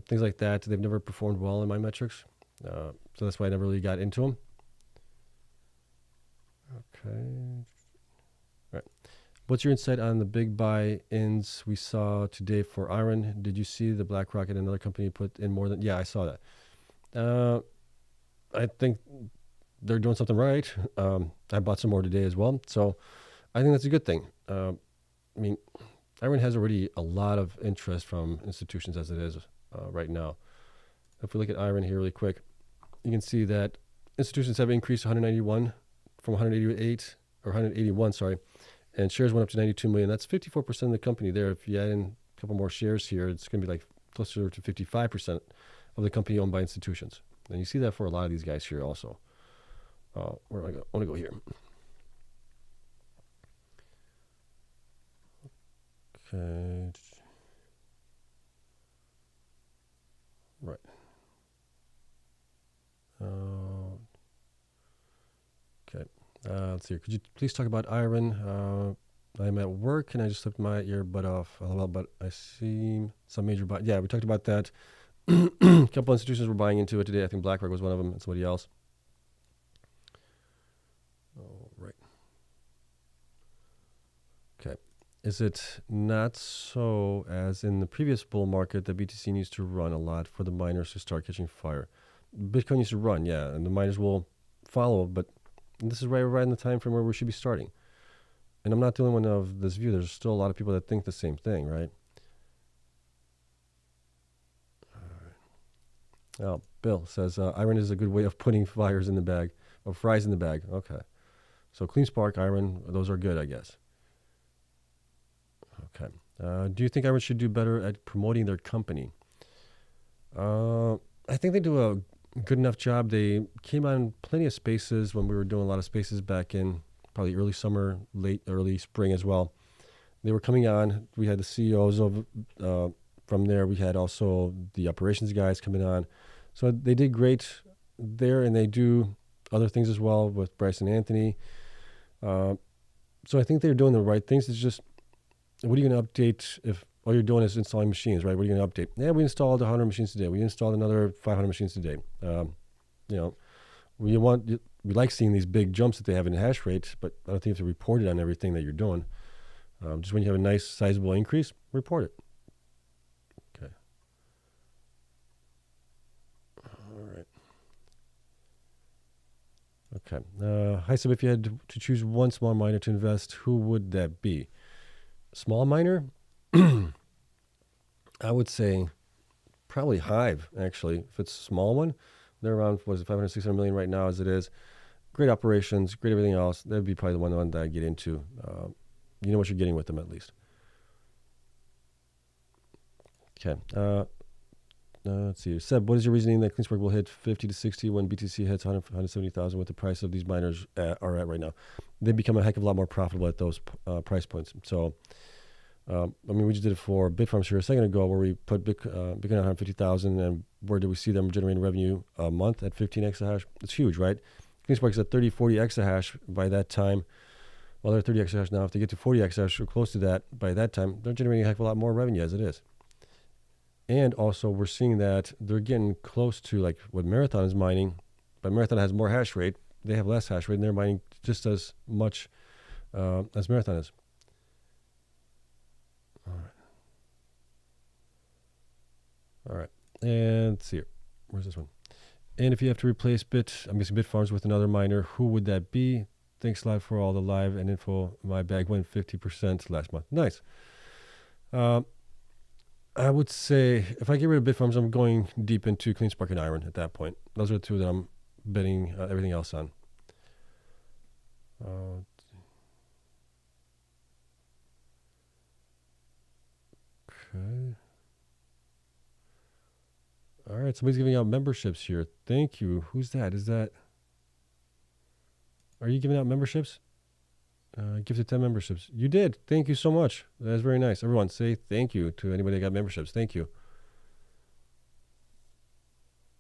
Speaker 1: things like that. They've never performed well in my metrics. So that's why I never really got into them. Okay. All right. What's your insight on the big buy-ins we saw today for IREN? Did you see the BlackRock and another company put in more than? Yeah, I saw that. I think they're doing something right. I bought some more today as well. So I think that's a good thing. I mean, IREN has already a lot of interest from institutions as it is right now. If we look at IREN here really quick, you can see that institutions have increased 191 from 188 or 181, sorry, and shares went up to 92 million. That's 54% of the company there. If you add in a couple more shares here, it's going to be like closer to 55% of the company owned by institutions. And you see that for a lot of these guys here also. Where do I go? I want to go here. Okay. Right. Okay. Let's see here. Could you please talk about IREN? I'm at work and I just slipped my earbud off. But I see some major buy. Yeah, we talked about that. A couple institutions were buying into it today. I think BlackRock was one of them and somebody else. All right. Okay. Is it not so as in the previous bull market that BTC needs to run a lot for the miners to start catching fire? Bitcoin needs to run, yeah, and the miners will follow, but this is right in the time frame where we should be starting. And I'm not the only one of this view. There's still a lot of people that think the same thing, right? Oh, Bill says, IREN is a good way of putting fires in the bag, or fries in the bag. Okay. So Cleanspark, IREN, those are good, I guess. Okay. Do you think IREN should do better at promoting their company? I think they do a good enough job. They came on plenty of spaces when we were doing a lot of spaces back in probably early summer, early spring as well. They were coming on. We had the CEOs of from there. We had also the operations guys coming on. So they did great there, and they do other things as well with Bryce and Anthony. So I think they're doing the right things. It's just, what are you going to update if all you're doing is installing machines, right? What are you going to update? Yeah, we installed 100 machines today. We installed another 500 machines today. We like seeing these big jumps that they have in hash rate, but I don't think you have to report it on everything that you're doing. Just when you have a nice sizable increase, report it. Okay. All right. Okay. Hi, Seb, if you had to choose one small miner to invest, who would that be? Small miner? I would say probably Hive, actually. If it's a small one, they're around, 500, 600 million right now as it is. Great operations, great everything else. That'd be probably the one that I'd get into. You know what you're getting with them at least. Okay. Let's see. Seb, what is your reasoning that Cleanspark will hit 50 to 60 when BTC hits 170,000 with the price of these miners are at right now? They become a heck of a lot more profitable at those price points. So, we just did it for Bitfarms here a second ago where we put Bitcoin at 150,000, and where do we see them generating revenue a month at 15 exahash? It's huge, right? Cleanspark is at 30, 40 exahash by that time. Well, they're 30 exahash now. If they get to 40 exahash or close to that by that time, they're generating a heck of a lot more revenue as it is. And also, we're seeing that they're getting close to like what Marathon is mining, but Marathon has more hash rate. They have less hash rate, and they're mining just as much as Marathon is. All right. And let's see here. Where's this one? And if you have to replace I'm guessing Bitfarms with another miner, who would that be? Thanks a lot for all the live and info. My bag went 50% last month. Nice. I would say if I get rid of Bitfarms, I'm going deep into Cleanspark and IREN at that point. Those are the two that I'm betting everything else on. Okay. All right, somebody's giving out memberships here. Thank you. Who's that? Are you giving out memberships? Gifted 10 memberships. You did. Thank you so much. That's very nice. Everyone say thank you to anybody that got memberships. Thank you.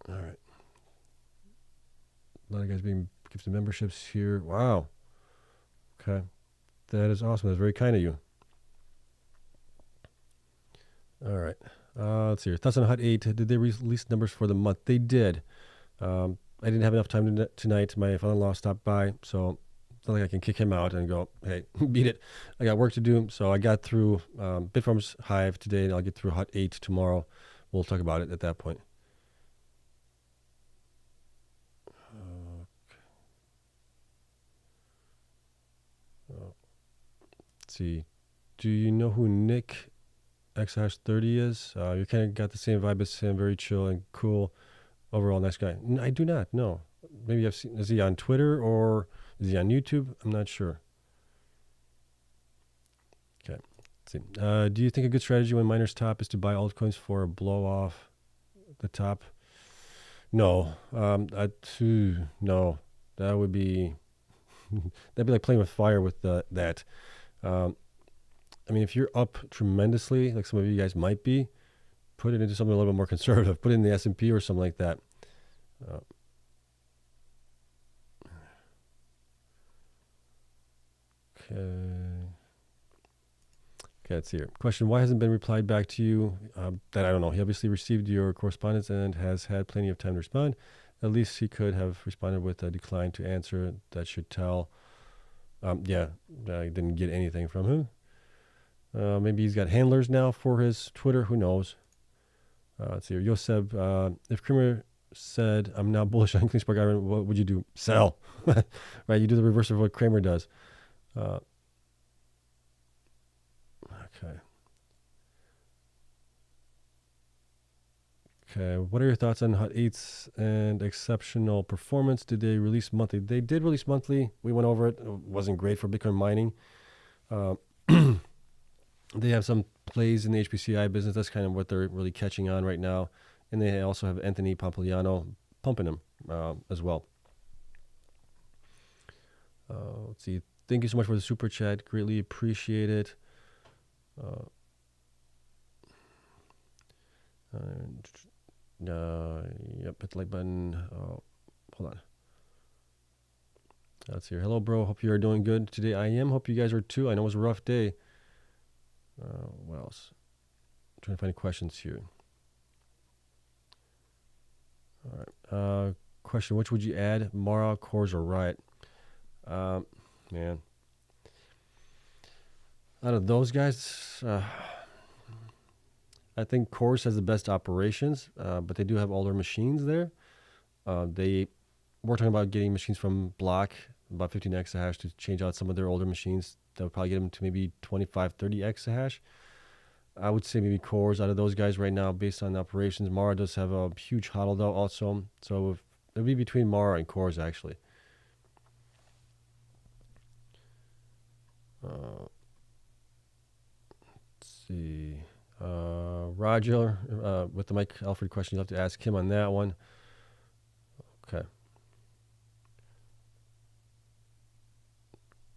Speaker 1: All right. A lot of guys being gifted memberships here. Wow. Okay. That is awesome. That's very kind of you. All right. Let's see here. Thoughts on Hut 8. Did they release numbers for the month? They did. I didn't have enough time tonight. My father-in-law stopped by, so it's not like I can kick him out and go, hey, beat it. I got work to do. So I got through Bitfarms Hive today, and I'll get through Hut 8 tomorrow. We'll talk about it at that point. Let's see. do you know who Nick X 30 is? You kind of got the same vibe as him, very chill and cool. Overall, nice guy. I do not know. Maybe I've seen. Is he on Twitter or is he on YouTube? I'm not sure. Okay. Let's see. Do you think a good strategy when miners top is to buy altcoins for a blow off the top? No. No. That would be that'd be like playing with fire with that. I mean, if you're up tremendously, like some of you guys might be, put it into something a little bit more conservative. Put it in the S&P or something like that. Okay, let's see here. Question, why hasn't been replied back to you? That I don't know. He obviously received your correspondence and has had plenty of time to respond. At least he could have responded with a decline to answer. That should tell. Yeah, I didn't get anything from him. Maybe he's got handlers now for his Twitter. Who knows? Let's see here. Yoseb, if Kramer said, I'm now bullish on Cleanspark IREN, what would you do? Sell. Right? You do the reverse of what Kramer does. Okay. Okay. What are your thoughts on Hut 8's and exceptional performance? Did they release monthly? They did release monthly. We went over it. It wasn't great for Bitcoin mining. They have some plays in the HPCI business. That's kind of what they're really catching on right now. And they also have Anthony Pompliano pumping them as well. Let's see. Thank you so much for the super chat. Greatly appreciate it. Yep, hit the like button. Hold on. Let's see here. Hello, bro. Hope you are doing good today. I am. Hope you guys are too. I know it was a rough day. What else? I'm trying to find questions here. All right. Question, which would you add? Mara, CORZ, or Riot? Man. Out of those guys, I think CORZ has the best operations, but they do have older machines there. We're talking about getting machines from Block, about 15 exahash, to change out some of their older machines. That would probably get them to maybe 25, 30 exahash. I would say maybe CORZ out of those guys right now, based on the operations. Mara does have a huge hodl though also. So it'll be between Mara and CORZ actually. Let's see. Roger, with the Mike Alfred question, you'll have to ask him on that one. Okay.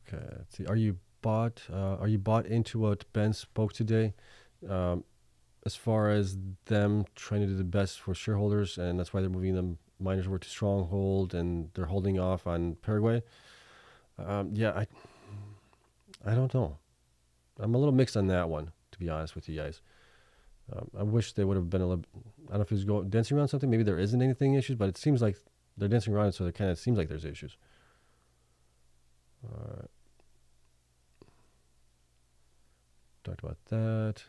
Speaker 1: Okay. Let's see. Are you bought into what Ben spoke today? As far as them trying to do the best for shareholders, and that's why they're moving them miners over to Stronghold and they're holding off on Paraguay. Yeah, I don't know. I'm a little mixed on that one, to be honest with you guys. I wish they would have been a little. I don't know if he was dancing around something. Maybe there isn't anything issues, but it seems like they're dancing around, so it kind of seems like there's issues. All right. Talked about that.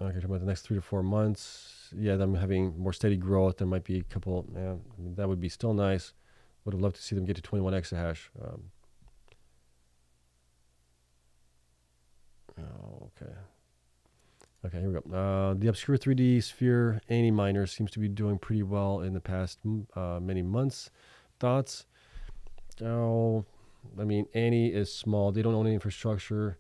Speaker 1: Okay, talking about the next 3 to 4 months. Yeah, them having more steady growth. There might be a couple. Yeah, I mean, that would be still nice. Would have loved to see them get to 21 exahash. Okay. Okay, here we go. The obscure 3D sphere Annie miner seems to be doing pretty well in the past many months. Thoughts? Oh, I mean, Annie is small. They don't own any infrastructure.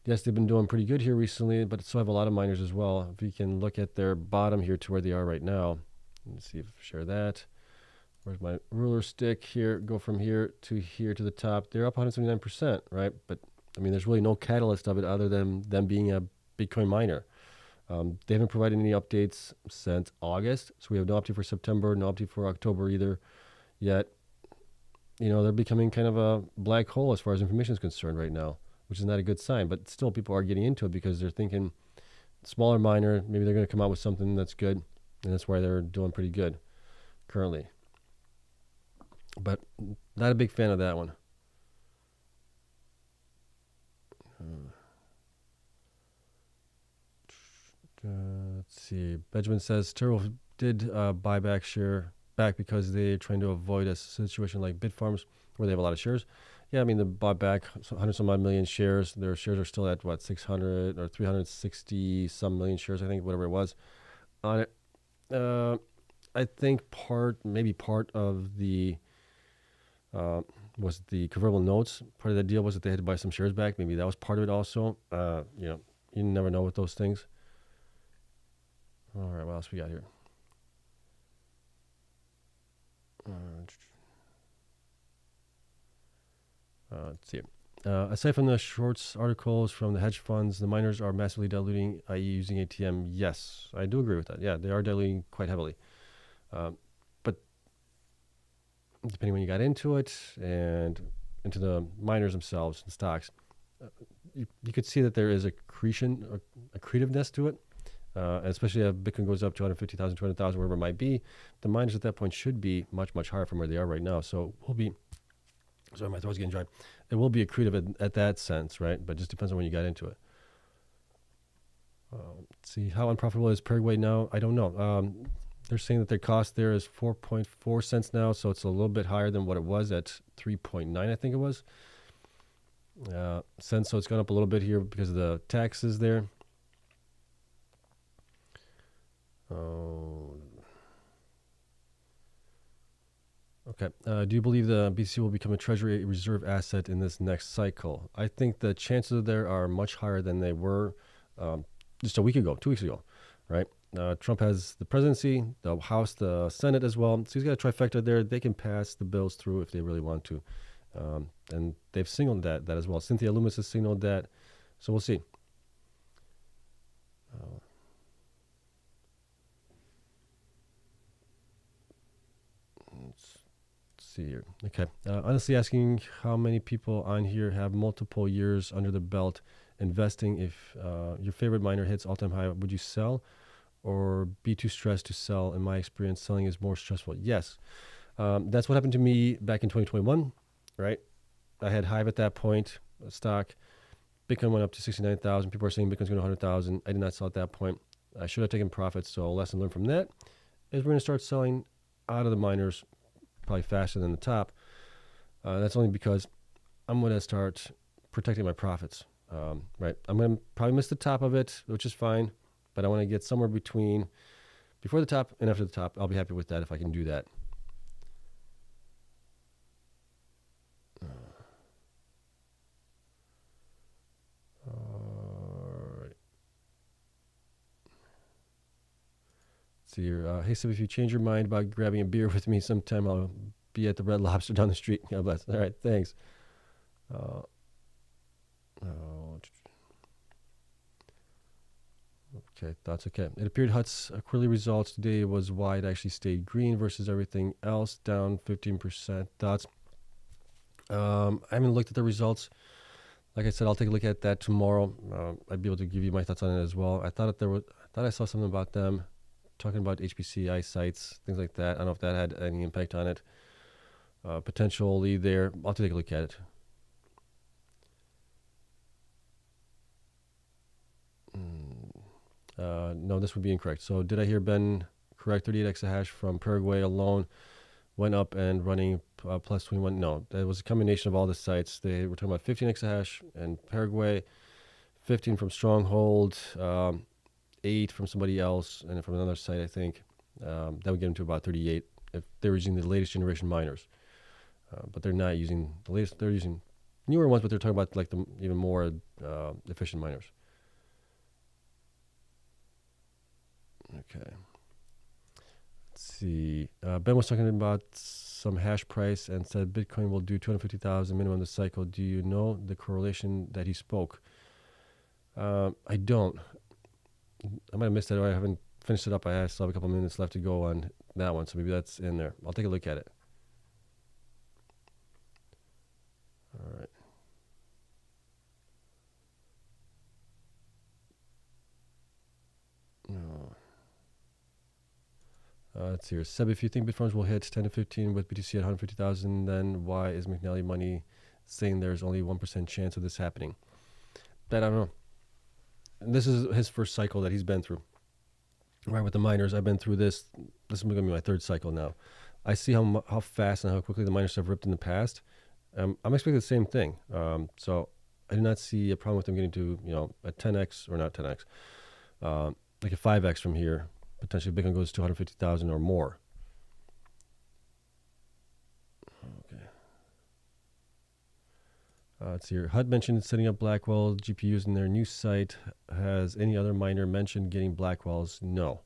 Speaker 1: Yes, they've been doing pretty good here recently, but still have a lot of miners as well. If you can look at their bottom here to where they are right now. Let's see if I share that. Where's my ruler stick here? Go from here to the top. They're up 179%, right? But I mean, there's really no catalyst of it other than them being a Bitcoin miner. They haven't provided any updates since August, so we have no update for September, no update for October either. Yet, you know, they're becoming kind of a black hole as far as information is concerned right now, which is not a good sign. But still, people are getting into it because they're thinking smaller miner, maybe they're going to come out with something that's good, and that's why they're doing pretty good currently. But not a big fan of that one. Let's see. Benjamin says Turbo did buy back because they're trying to avoid a situation like Bitfarms where they have a lot of shares. Yeah, I mean, they bought back 100 some odd million shares. Their shares are still at what, 600 or 360 some million shares, I think, whatever it was on it. I think maybe part of the was the convertible notes. Part of the deal was that they had to buy some shares back. Maybe that was part of it also. You never know with those things. All right, what else we got here? Let's see. Aside from the shorts articles from the hedge funds, the miners are massively diluting, i.e. using ATM. Yes, I do agree with that. Yeah, they are diluting quite heavily. But depending when you got into it and into the miners themselves and stocks, you could see that there is accretiveness to it. And especially if Bitcoin goes up to 250,000, 200,000, wherever it might be, the miners at that point should be much, much higher from where they are right now. So we'll be, sorry, my throat's getting dry. It will be accretive at that sense, right? But it just depends on when you got into it. Let's see, how unprofitable is Paraguay now? I don't know. They're saying that their cost there is 4.4 cents now, so it's a little bit higher than what it was at 3.9, I think it was. Cents, so it's gone up a little bit here because of the taxes there. Okay. Do you believe the BTC will become a treasury reserve asset in this next cycle? I think the chances there are much higher than they were just a week ago, 2 weeks ago, right? Trump has the presidency, the House, the Senate as well. So he's got a trifecta there. They can pass the bills through if they really want to. And they've signaled that as well. Cynthia Loomis has signaled that. So we'll see. Let's see here. Okay. Honestly asking how many people on here have multiple years under the belt investing. If your favorite miner hits all-time high, would you sell or be too stressed to sell? In my experience, selling is more stressful. Yes. That's what happened to me back in 2021, right? I had Hive at that point, stock. Bitcoin went up to 69,000. People are saying Bitcoin's going to 100,000. I did not sell at that point. I should have taken profits. So a lesson learned from that is we're going to start selling out of the miners probably faster than the top. That's only because I'm going to start protecting my profits, right? I'm going to probably miss the top of it, which is fine, but I want to get somewhere between before the top and after the top. I'll be happy with that if I can do that. See here. Hey, so if you change your mind about grabbing a beer with me sometime, I'll be at the Red Lobster down the street. God bless. All right, thanks. Okay, thoughts. Okay. It appeared Hut's quarterly results today was why it actually stayed green versus everything else down 15%. Thoughts. I haven't looked at the results. Like I said, I'll take a look at that tomorrow. I'd be able to give you my thoughts on it as well. I thought I saw something about them talking about HPC sites, things like that. I don't know if that had any impact on it. Potentially there. I'll take a look at it. No, this would be incorrect. So did I hear Ben correct? 38 exahash from Paraguay alone went up and running plus 21. No, that was a combination of all the sites. They were talking about 15 exahash in Paraguay, 15 from Stronghold, 8 from somebody else, and from another site, I think. That would get them to about 38 if they're using the latest generation miners. But they're not using the latest. They're using newer ones, but they're talking about like the even more efficient miners. Okay. Let's see. Ben was talking about some hash price and said Bitcoin will do 250,000 minimum this cycle. Do you know the correlation that he spoke? I don't. I might have missed that, or I haven't finished it up. I still have a couple minutes left to go on that one, so maybe that's in there. I'll take a look at it. All right. No. Let's see here. Seb, if you think Bitfarms will hit 10 to 15 with BTC at 150,000, then why is McNally Money saying there's only 1% chance of this happening? But I don't know. This is his first cycle that he's been through. Right, with the miners, I've been through this. This is going to be my third cycle now. I see how fast and how quickly the miners have ripped in the past. I'm expecting the same thing. So I do not see a problem with them getting to, a 10x or not 10x, like a 5x from here. Potentially Bitcoin goes to 250,000 or more. Okay. Let's see here. HUD mentioned setting up Blackwell GPUs in their new site. Has any other miner mentioned getting Blackwells? No.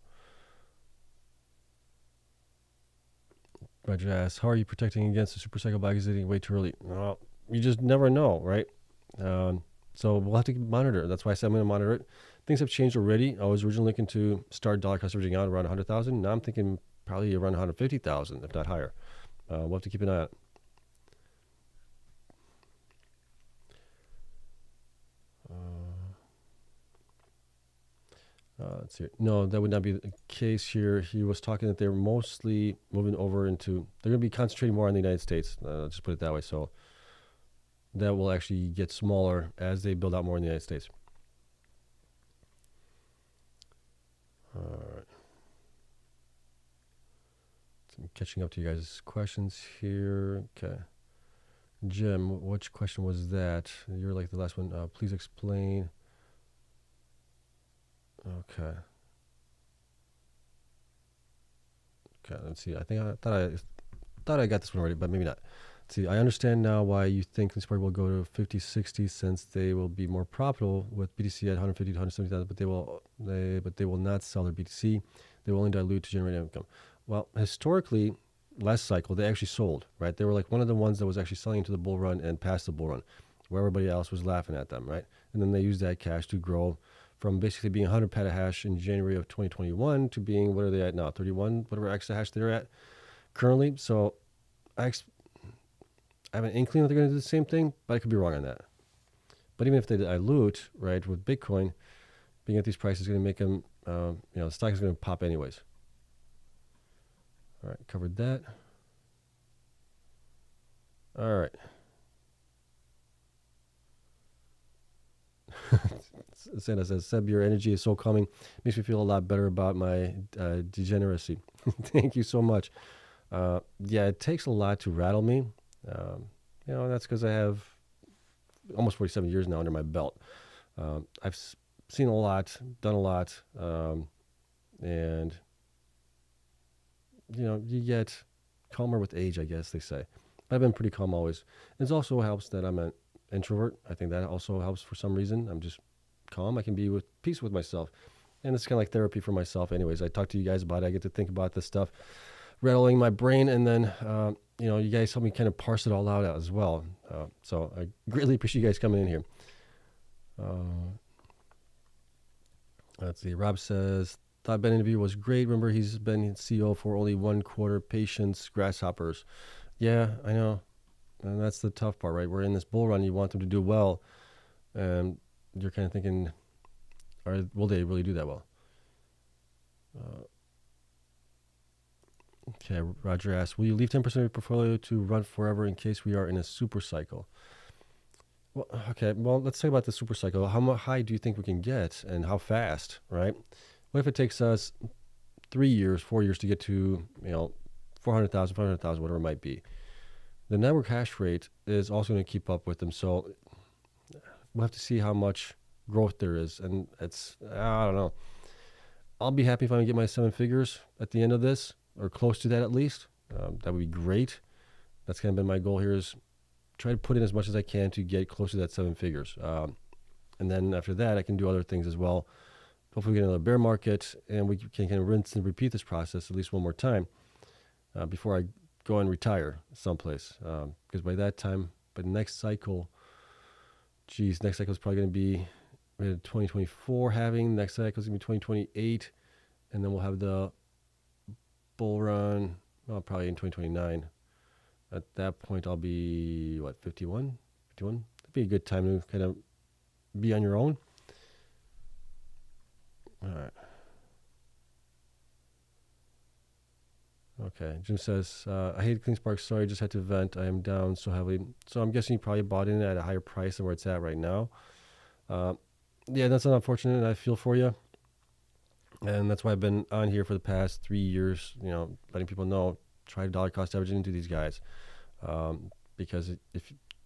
Speaker 1: Roger asks, how are you protecting against the super cycle back exiting way too early? Well, you just never know, right? So we'll have to monitor. That's why I said I'm going to monitor it. Things have changed already. I was originally looking to start dollar cost averaging out around 100,000. Now I'm thinking probably around 150,000, if not higher. We'll have to keep an eye on it. Let's see. No, that would not be the case here. He was talking that they're mostly moving over into, they're going to be concentrating more on the United States. Let's just put it that way. So that will actually get smaller as they build out more in the United States. All right. So I'm catching up to you guys' questions here. Okay. Jim, which question was that? You're like the last one. Please explain. Okay. Okay, let's see. I thought I got this one already, but maybe not. Let's see. I understand now why you think Cleanspark will go to 50, 60, since they will be more profitable with BTC at 150 to 170,000, but they will not sell their BTC. They will only dilute to generate income. Well, historically, last cycle they actually sold, right? They were like one of the ones that was actually selling into the bull run and past the bull run, where everybody else was laughing at them, right? And then they used that cash to grow from basically being 100 petahash in January of 2021 to being, what are they at now? 31, whatever exahash they're at currently. So I have an inkling that they're going to do the same thing, but I could be wrong on that. But even if they dilute, right, with Bitcoin, being at these prices is going to make them, the stock is going to pop anyways. All right, covered that. All right. Santa says, Seb, your energy is so calming. Makes me feel a lot better about my degeneracy. Thank you so much. Yeah, it takes a lot to rattle me. That's because I have almost 47 years now under my belt. I've seen a lot, done a lot, and, you get calmer with age, I guess they say. But I've been pretty calm always. It also helps that I'm an introvert. I think that also helps for some reason. I'm just calm. I can be with peace with myself. And it's kind of like therapy for myself anyways. I talk to you guys about it. I get to think about this stuff, rattling my brain, and then, you guys help me kind of parse it all out as well. So I greatly appreciate you guys coming in here. Let's see. Rob says, thought Ben interview was great. Remember, he's been CEO for only 1 quarter. Patience, grasshoppers. Yeah, I know. And that's the tough part, right? We're in this bull run. You want them to do well. And you're kind of thinking, will they really do that well? Okay, Roger asks, will you leave 10% of your portfolio to run forever in case we are in a super cycle? Well, okay, let's talk about the super cycle. How high do you think we can get and how fast, right? What if it takes us 3 years, 4 years to get to, 400,000, 500,000, whatever it might be? The network hash rate is also going to keep up with them. So we'll have to see how much growth there is. And I don't know. I'll be happy if I can get my 7 figures at the end of this, or close to that at least. That would be great. That's kind of been my goal here, is try to put in as much as I can to get close to that 7 figures. And then after that, I can do other things as well. Hopefully we get another bear market and we can kind of rinse and repeat this process at least one more time before I go and retire someplace. Because by that time, by the next cycle, next cycle is probably going to be 2024 halving. Next cycle is going to be 2028. And then we'll have the bull run, probably in 2029. At that point, I'll be, 51? 51? That'd be a good time to kind of be on your own. All right. Okay. Jim says, I hate Cleanspark. Sorry, just had to vent. I am down so heavily. So I'm guessing you probably bought in at a higher price than where it's at right now. Yeah, that's unfortunate. I feel for you. And that's why I've been on here for the past 3 years, letting people know, try dollar cost averaging into these guys. because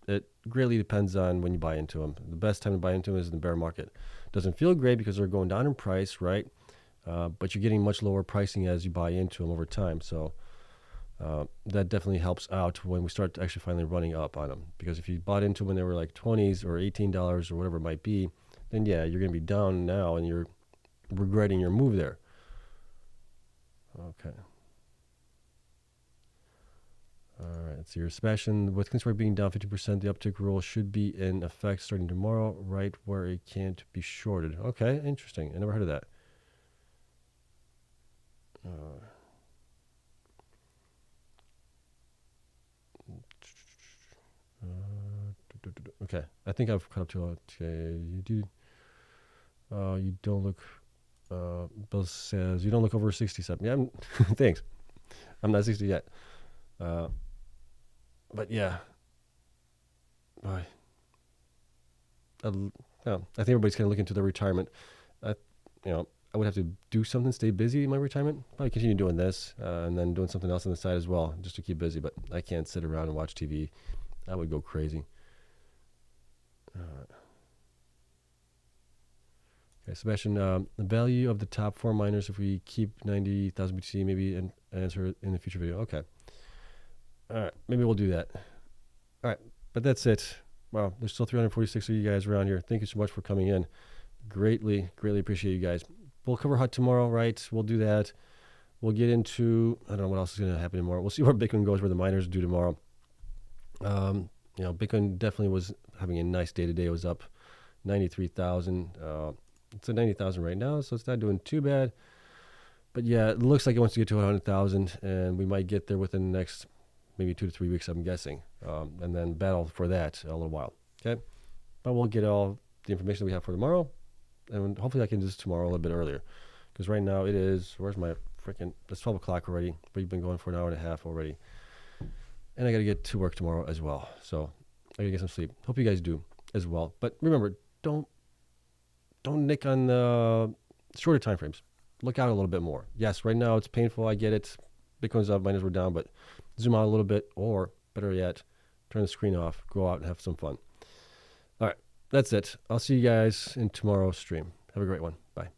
Speaker 1: it greatly depends on when you buy into them. The best time to buy into them is in the bear market. Doesn't feel great because they're going down in price, right? But you're getting much lower pricing as you buy into them over time. So that definitely helps out when we start actually finally running up on them. Because if you bought into them when they were like 20s or $18 or whatever it might be, then yeah, you're going to be down now and you're regretting your move there. Okay. All right, so your Sebastian, with Cleanspark being down 50%, the uptick rule should be in effect starting tomorrow, right where it can't be shorted. Okay, interesting. I never heard of that. Okay, I think I've caught up to. Okay, you do. You don't look. Bill says you don't look over 67. Yeah, thanks. I'm not 60 yet. But yeah, I think everybody's kind of looking to their retirement. I would have to do something, stay busy in my retirement. Probably continue doing this and then doing something else on the side as well, just to keep busy. But I can't sit around and watch TV. I would go crazy. Okay, Sebastian, the value of the top 4 miners if we keep 90,000 BTC, maybe an answer in the future video. Okay. All right, maybe we'll do that. All right, but that's it. Wow, there's still 346 of you guys around here. Thank you so much for coming in. Greatly appreciate you guys. We'll cover HUT tomorrow, right? We'll do that. We'll get into, I don't know what else is going to happen tomorrow. We'll see where Bitcoin goes, where the miners do tomorrow. Bitcoin definitely was having a nice day today. It was up 93,000. It's at 90,000 right now, so it's not doing too bad. But yeah, it looks like it wants to get to 100,000, and we might get there within the next maybe 2 to 3 weeks, I'm guessing, and then battle for that a little while. Okay, but we'll get all the information we have for tomorrow, and hopefully I can do this tomorrow a little bit earlier, because right now it is, where's my freaking, it's 12 o'clock already, but you've been going for an hour and a half already, and I got to get to work tomorrow as well, so I got to get some sleep. Hope you guys do as well. But remember, don't nick on the shorter time frames. Look out a little bit more. Yes, right now it's painful. I get it. Bitcoin's up, miners were down, but zoom out a little bit, or better yet, turn the screen off, go out and have some fun. All right, that's it. I'll see you guys in tomorrow's stream. Have a great one. Bye.